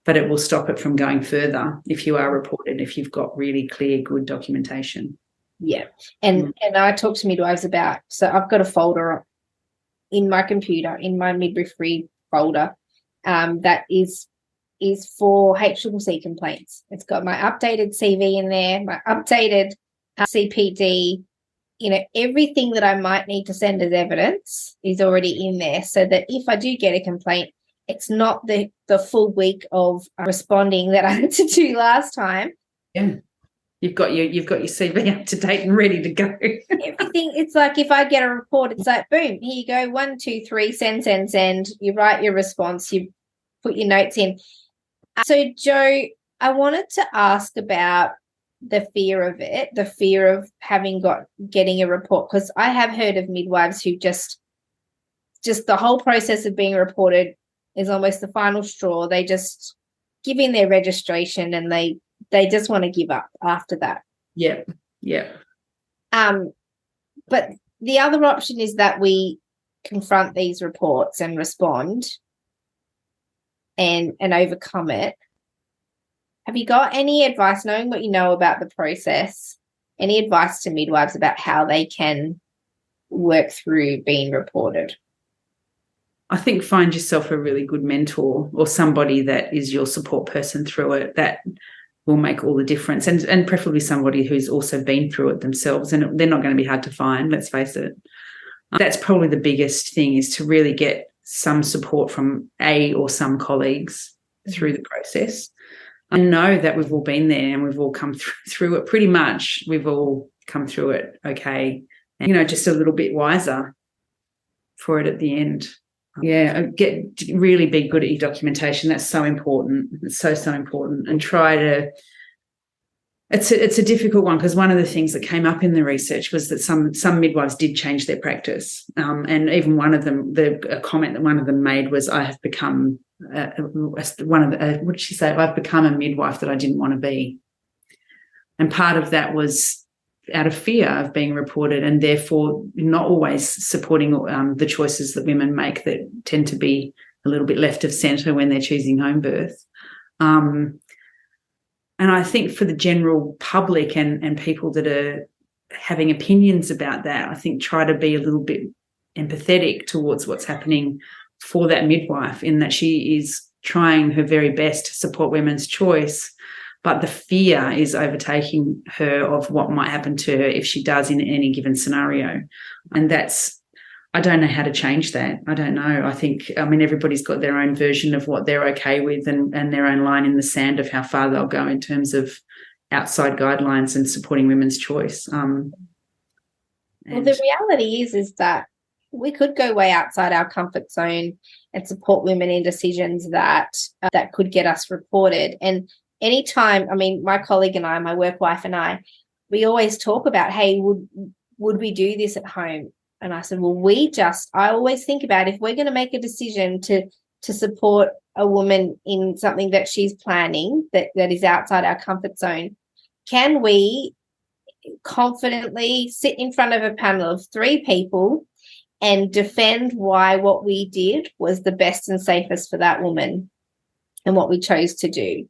but it will stop it from going further if you are reported, if you've got really clear, good documentation. Yeah. And I talk to midwives about, so I've got a folder in my computer, in my midwifery folder, that is for HCCC complaints. It's got my updated CV in there, my updated CPD, everything that I might need to send as evidence is already in there, so that if I do get a complaint, it's not the full week of responding that I had to do last time. Yeah. You've got your CV up to date and ready to go. Everything. It's like if I get a report, it's like, boom, here you go, 1, 2, 3, send. You write your response, you put your notes in. So, Jo, I wanted to ask about the fear of it, the fear of getting a report, because I have heard of midwives who just the whole process of being reported is almost the final straw. They just give in their registration and they just want to give up after that. Yeah. But the other option is that we confront these reports and respond and overcome it. Have you got any advice, knowing what you know about the process, any advice to midwives about how they can work through being reported? I think find yourself a really good mentor or somebody that is your support person through it. That will make all the difference, and preferably somebody who's also been through it themselves, and they're not going to be hard to find, let's face it. That's probably the biggest thing, is to really get some support from or some colleagues through the process. I know that we've all been there and we've all come through it pretty much. We've all come through it okay, and, just a little bit wiser for it at the end. Yeah, really be good at your documentation. That's so important. It's so important. And try to. It's a difficult one, because one of the things that came up in the research was that some midwives did change their practice, and even one of them, a comment that one of them made was, "I have become what did she say? I've become a midwife that I didn't want to be," and part of that was out of fear of being reported, and therefore not always supporting the choices that women make that tend to be a little bit left of centre when they're choosing home birth. And I think for the general public and people that are having opinions about that, I think try to be a little bit empathetic towards what's happening for that midwife, in that she is trying her very best to support women's choice, but the fear is overtaking her of what might happen to her if she does in any given scenario. And I don't know how to change that. I don't know. Everybody's got their own version of what they're okay with and their own line in the sand of how far they'll go in terms of outside guidelines and supporting women's choice. Well, the reality is that we could go way outside our comfort zone and support women in decisions that could get us reported. And anytime, my colleague and I, my work wife and I, we always talk about, hey, would we do this at home? And I said, well, I always think about, if we're going to make a decision to support a woman in something that she's planning that is outside our comfort zone, can we confidently sit in front of a panel of 3 people and defend why what we did was the best and safest for that woman and what we chose to do?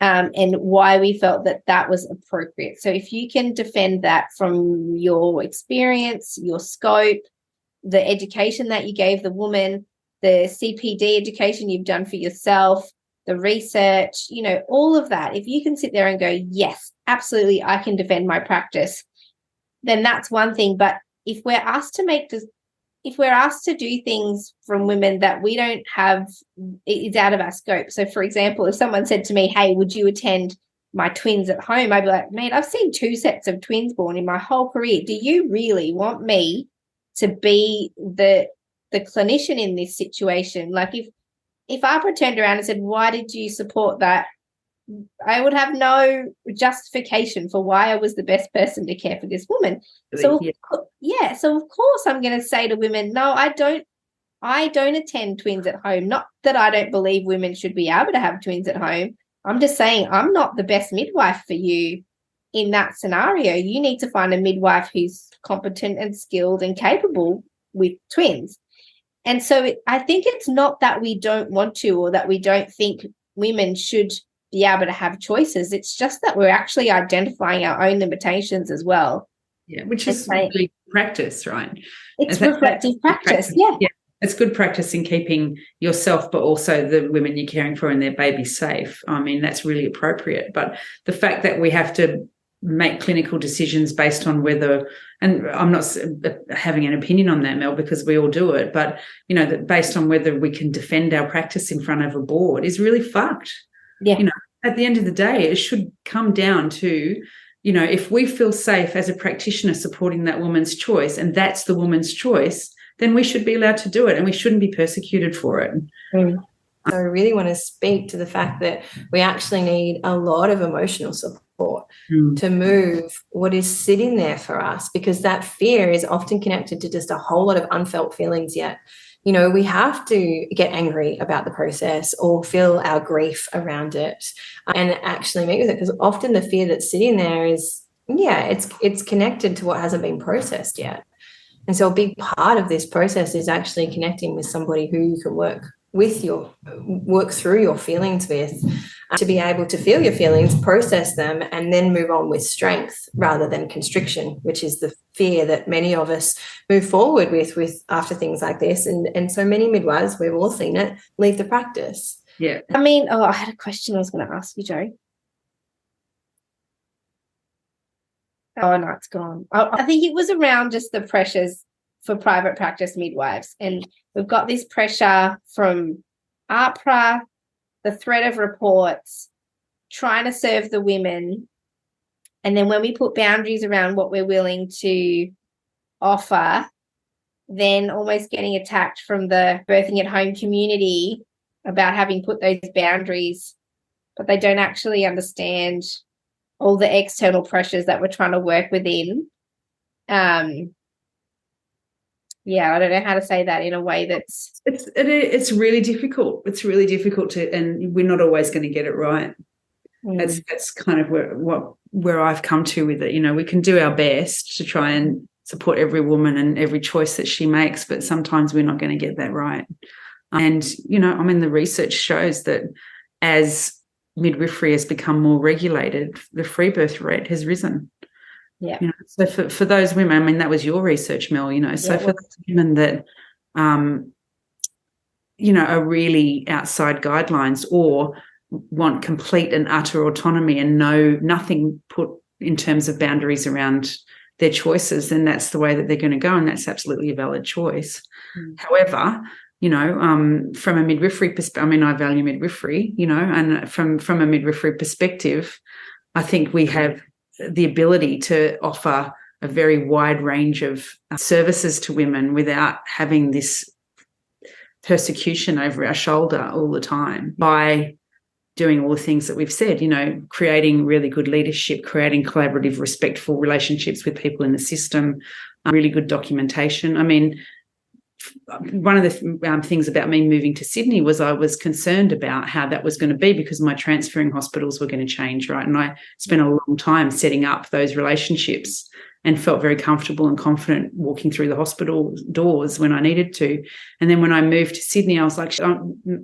And why we felt that was appropriate. So if you can defend that from your experience, your scope, the education that you gave the woman, the CPD education you've done for yourself, the research, all of that, if you can sit there and go, yes, absolutely, I can defend my practice, then that's one thing. But if we're asked to do things from women that we don't have, it's out of our scope. So, for example, if someone said to me, hey, would you attend my twins at home? I'd be like, mate, I've seen 2 sets of twins born in my whole career. Do you really want me to be the clinician in this situation? Like, if AHPRA turned around and said, why did you support that? I would have no justification for why I was the best person to care for this woman. So of course I'm going to say to women, no, I don't attend twins at home. Not that I don't believe women should be able to have twins at home. I'm just saying I'm not the best midwife for you in that scenario. You need to find a midwife who's competent and skilled and capable with twins. And so I think it's not that we don't want to, or that we don't think women should be able to have choices. It's just that we're actually identifying our own limitations as well. Yeah, which is really practice, right? It's reflective practice. Yeah. It's good practice in keeping yourself, but also the women you're caring for and their baby safe. I mean, that's really appropriate. But the fact that we have to make clinical decisions based on whether, and I'm not having an opinion on that, Mel, because we all do it, but, you know, that based on whether we can defend our practice in front of a board is really fucked. Yeah. You know, at the end of the day, it should come down to, you know, if we feel safe as a practitioner supporting that woman's choice and that's the woman's choice, then we should be allowed to do it and we shouldn't be persecuted for it. So I really want to speak to the fact that we actually need a lot of emotional support to move what is sitting there for us, because that fear is often connected to just a whole lot of unfelt feelings yet. You know, we have to get angry about the process or feel our grief around it and actually meet with it, because often the fear that's sitting there is, it's connected to what hasn't been processed yet. And so a big part of this process is actually connecting with somebody who you can work through your feelings with, to be able to feel your feelings, process them, and then move on with strength rather than constriction, which is the fear that many of us move forward with after things like this. And so many midwives, we've all seen it, leave the practice. Yeah. I mean, I had a question I was going to ask you, Jo. Oh, no, it's gone. I think it was around just the pressures for private practice midwives. And we've got this pressure from AHPRA, the threat of reports, trying to serve the women. And then when we put boundaries around what we're willing to offer, then almost getting attacked from the birthing at home community about having put those boundaries, but they don't actually understand all the external pressures that we're trying to work within. I don't know how to say that in a way that's... It's really difficult. It's really difficult to, and we're not always going to get it right. That's kind of where I've come to with it. You know, we can do our best to try and support every woman and every choice that she makes, but sometimes we're not going to get that right. And, you know, I mean, the research shows that as midwifery has become more regulated, the free birth rate has risen. Yeah. You know, so for those women, I mean, that was your research, Mel, you know, so for those women that, you know, are really outside guidelines or want complete and utter autonomy and nothing put in terms of boundaries around their choices, then that's the way that they're going to go, and that's absolutely a valid choice. However, you know, from a midwifery perspective, I mean, I value midwifery, you know, and from a midwifery perspective, I think we have the ability to offer a very wide range of services to women without having this persecution over our shoulder all the time by doing all the things that we've said, you know, creating really good leadership, creating collaborative, respectful relationships with people in the system, really good documentation. I mean, one of the things about me moving to Sydney was I was concerned about how that was going to be because my transferring hospitals were going to change, right? And I spent a long time setting up those relationships and felt very comfortable and confident walking through the hospital doors when I needed to. And then when I moved to Sydney, I was like,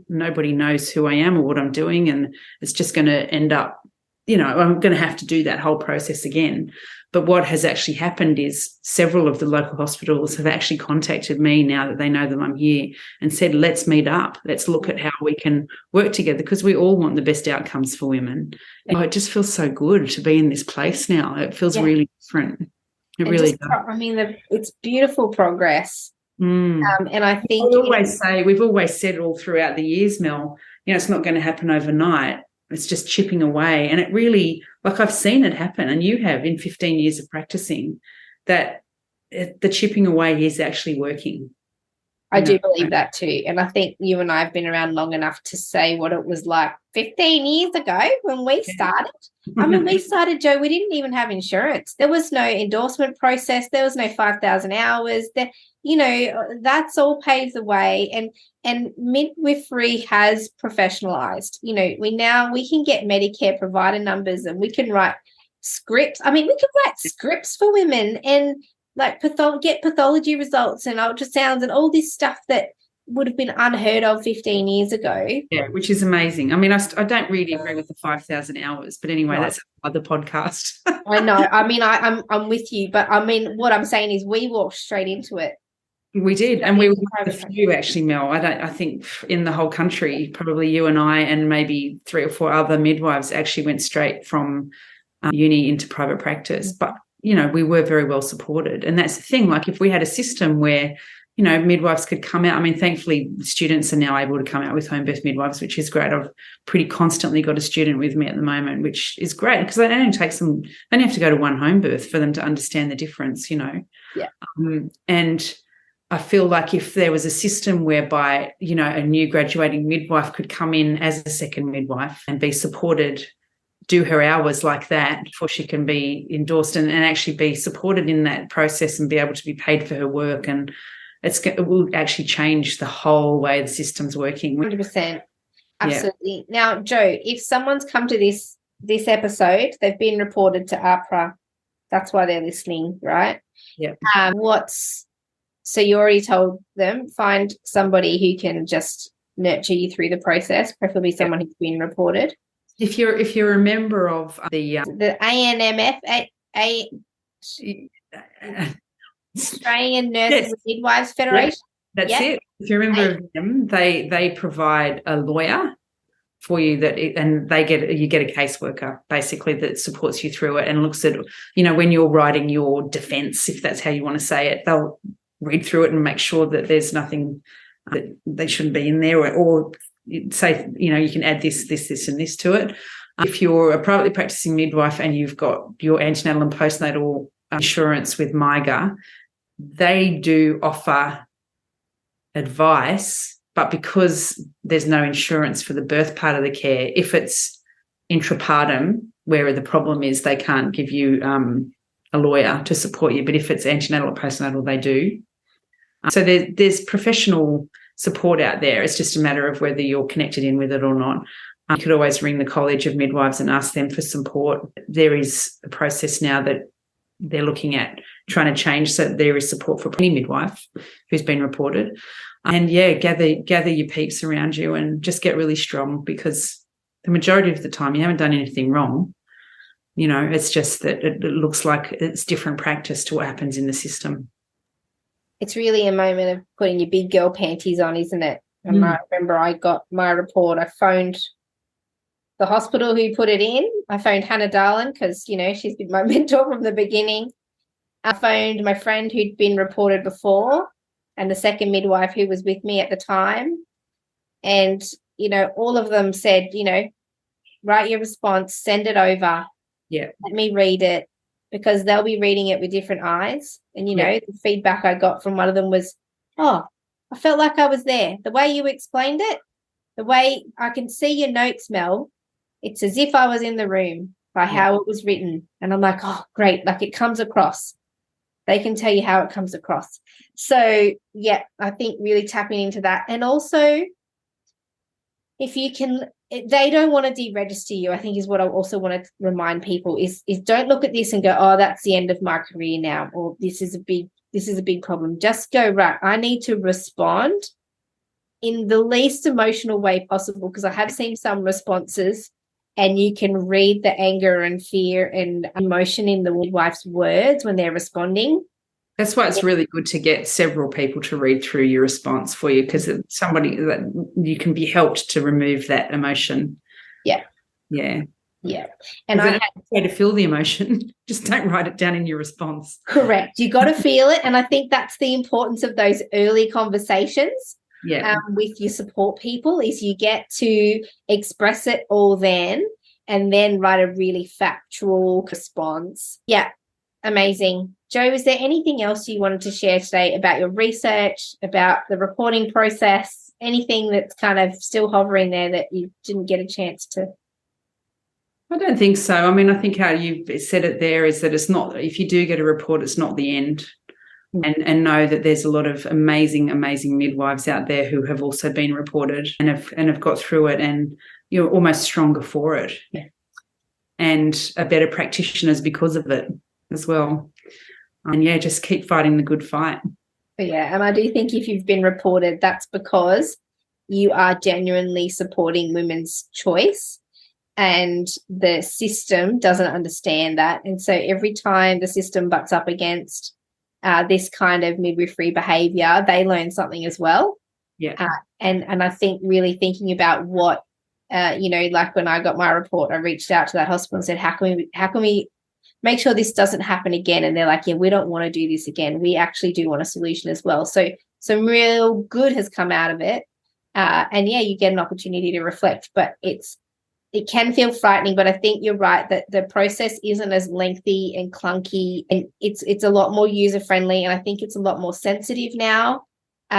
nobody knows who I am or what I'm doing, and it's just going to end up, you know, I'm going to have to do that whole process again. But what has actually happened is several of the local hospitals have actually contacted me now that they know that I'm here and said, let's meet up. Let's look at how we can work together, because we all want the best outcomes for women. And it just feels so good to be in this place now. It feels really different. It really does. I mean, it's beautiful progress. And I think we've always said all throughout the years, Mel, you know, it's not going to happen overnight. It's just chipping away. And it really, like, I've seen it happen, and you have in 15 years of practicing, that the chipping away is actually working. I do believe that too. And I think you and I have been around long enough to say what it was like 15 years ago when we started. I mean, we started, Jo, we didn't even have insurance. There was no endorsement process. There was no 5,000 hours. You know, that's all paved the way. And midwifery has professionalized. You know, we can get Medicare provider numbers, and we can write scripts. I mean, we can write scripts for women and like get pathology results and ultrasounds and all this stuff that would have been unheard of 15 years ago. Yeah, which is amazing. I mean, I don't really agree with the 5,000 hours, but anyway, No. that's another podcast. I know. I mean, I'm with you, but I mean, what I'm saying is we walked straight into it. We did, and we were one of the few, actually, Mel. I think in the whole country, probably you and I and maybe 3 or 4 other midwives actually went straight from uni into private practice. But, you know, we were very well supported. And that's the thing, like if we had a system where, you know, midwives could come out. I mean, thankfully, students are now able to come out with home birth midwives, which is great. I've pretty constantly got a student with me at the moment, which is great because it only takes them, they only have to go to one home birth for them to understand the difference, you know. Yeah. And I feel like if there was a system whereby, you know, a new graduating midwife could come in as a second midwife and be supported, do her hours like that before she can be endorsed and actually be supported in that process and be able to be paid for her work, and it will actually change the whole way the system's working. 100%. Absolutely. Yeah. Now, Jo, if someone's come to this episode, they've been reported to AHPRA. That's why they're listening, right? Yeah. So you already told them, find somebody who can just nurture you through the process, preferably someone who's been reported. If you're a member of the ANMF, Australian Nurses and Midwives Federation. That's it. If you're a member of them, they provide a lawyer for you and you get a caseworker basically that supports you through it and looks at, you know, when you're writing your defence, if that's how you want to say it, they'll read through it and make sure that there's nothing that they shouldn't be in there, or say, you know, you can add this, and this to it. If you're a privately practicing midwife and you've got your antenatal and postnatal insurance with MIGA, they do offer advice, but because there's no insurance for the birth part of the care, if it's intrapartum, where the problem is they can't give you a lawyer to support you, but if it's antenatal or postnatal, they do. So there's professional support out there. It's just a matter of whether you're connected in with it or not. You could always ring the College of Midwives and ask them for support. There is a process now that they're looking at trying to change so that there is support for any midwife who's been reported. And, gather your peeps around you and just get really strong, because the majority of the time you haven't done anything wrong. You know, it's just that it looks like it's different practice to what happens in the system. It's really a moment of putting your big girl panties on, isn't it? And I remember I got my report. I phoned the hospital who put it in. I phoned Hannah Darlin because, you know, she's been my mentor from the beginning. I phoned my friend who'd been reported before and the second midwife who was with me at the time. And, you know, all of them said, you know, write your response, send it over. Yeah. Let me read it, because they'll be reading it with different eyes. And, you know, the feedback I got from one of them was, oh, I felt like I was there. The way you explained it, the way I can see your notes, Mel, it's as if I was in the room by how it was written. And I'm like, oh, great. Like it comes across. They can tell you how it comes across. So, yeah, I think really tapping into that. And also, if you can, they don't want to deregister you, I think is what I also want to remind people is don't look at this and go, oh, that's the end of my career now, or this is a big problem. Just go, right, I need to respond in the least emotional way possible, because I have seen some responses and you can read the anger and fear and emotion in the midwife's words when they're responding. That's why it's really good to get several people to read through your response for you, because it's somebody that you can be helped to remove that emotion. Yeah. Yeah. Yeah. And I had to feel the emotion. Just don't write it down in your response. Correct. You got to feel it. And I think that's the importance of those early conversations with your support people, is you get to express it all then and then write a really factual response. Yeah. Amazing. Jo, is there anything else you wanted to share today about your research, about the reporting process, anything that's kind of still hovering there that you didn't get a chance to? I don't think so. I mean, I think how you've said it there is that it's not, if you do get a report, it's not the end. And know that there's a lot of amazing midwives out there who have also been reported and have got through it, and you're almost stronger for it. Yeah. And are better practitioners because of it as well. And just keep fighting the good fight. Yeah, and I do think if you've been reported, that's because you are genuinely supporting women's choice, and the system doesn't understand that. And so every time the system butts up against this kind of midwifery behaviour, they learn something as well. Yeah. And I think really thinking about what, like when I got my report, I reached out to that hospital and said, how can we make sure this doesn't happen again? And they're like, yeah, we don't want to do this again. We actually do want a solution as well. So some real good has come out of it. And yeah, you get an opportunity to reflect, but it can feel frightening, but I think you're right that the process isn't as lengthy and clunky, and it's a lot more user-friendly, and I think it's a lot more sensitive now.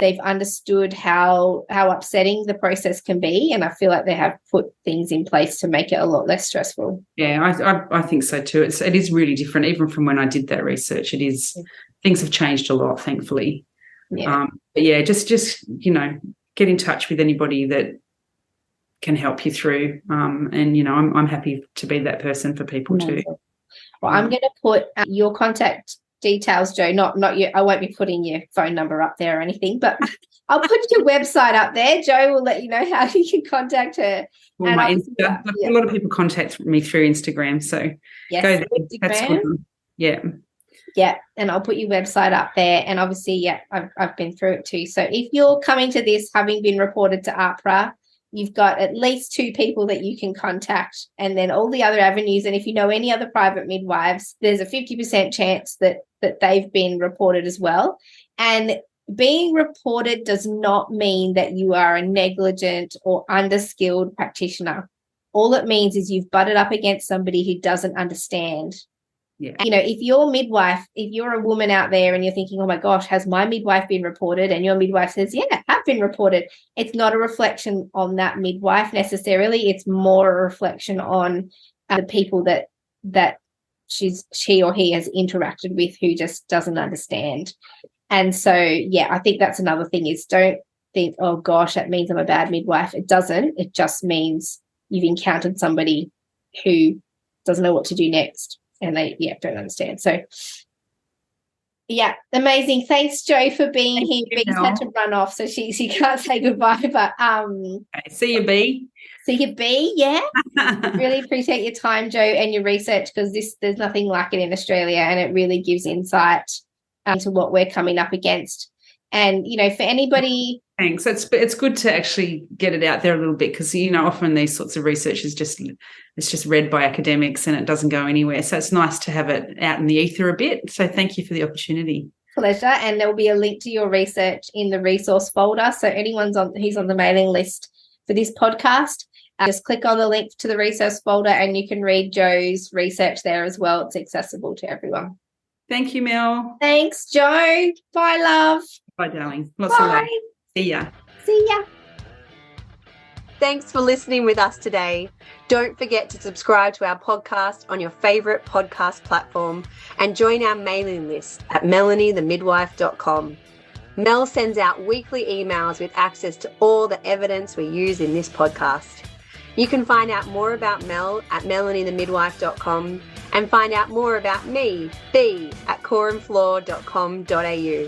They've understood how upsetting the process can be, and I feel like they have put things in place to make it a lot less stressful. Yeah, I think so too. It is really different, even from when I did that research. Things have changed a lot, thankfully. Yeah. But yeah, just get in touch with anybody that can help you through. And I'm happy to be that person for people too. Well, I'm going to put your contact details, Jo, not you. I won't be putting your phone number up there or anything, but I'll put your website up there. Jo will let you know how you can contact her. Well, my Insta. A lot of people contact me through Instagram, so yes, go there. Instagram. That's good. Yeah. Yeah, and I'll put your website up there. And obviously, yeah, I've been through it too. So if you're coming to this having been reported to AHPRA, you've got at least 2 people that you can contact, and then all the other avenues. And if you know any other private midwives, there's a 50% chance that they've been reported as well. And being reported does not mean that you are a negligent or underskilled practitioner. All it means is you've butted up against somebody who doesn't understand. Yeah. If you're a midwife, if you're a woman out there and you're thinking, oh my gosh, has my midwife been reported? And your midwife says, yeah, I have been reported. It's not a reflection on that midwife necessarily. It's more a reflection on the people that she or he has interacted with who just doesn't understand. And so, yeah, I think that's another thing is don't think, oh gosh, that means I'm a bad midwife. It doesn't. It just means you've encountered somebody who doesn't know what to do next. And they, don't understand. So, yeah, amazing. Thanks, Jo, for being here. Bee's had to run off, so she can't say goodbye. But okay, see you, Bee. See you, Bee. Yeah, really appreciate your time, Jo, and your research, because there's nothing like it in Australia, and it really gives insight into what we're coming up against. And for anybody. Thanks. It's good to actually get it out there a little bit, because often these sorts of research is just read by academics and it doesn't go anywhere. So it's nice to have it out in the ether a bit. So thank you for the opportunity. Pleasure. And there will be a link to your research in the resource folder. So who's on the mailing list for this podcast, just click on the link to the resource folder and you can read Jo's research there as well. It's accessible to everyone. Thank you, Mel. Thanks, Jo. Bye, love. Bye, darling. Lots of love. See ya. See ya. Thanks for listening with us today. Don't forget to subscribe to our podcast on your favourite podcast platform and join our mailing list at melaniethemidwife.com. Mel sends out weekly emails with access to all the evidence we use in this podcast. You can find out more about Mel at melaniethemidwife.com and find out more about me, Bee, at coreandflaw.com.au.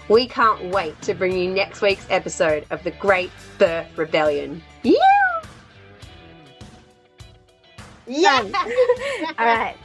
We can't wait to bring you next week's episode of The Great Birth Rebellion. Yeah! Yeah! All right.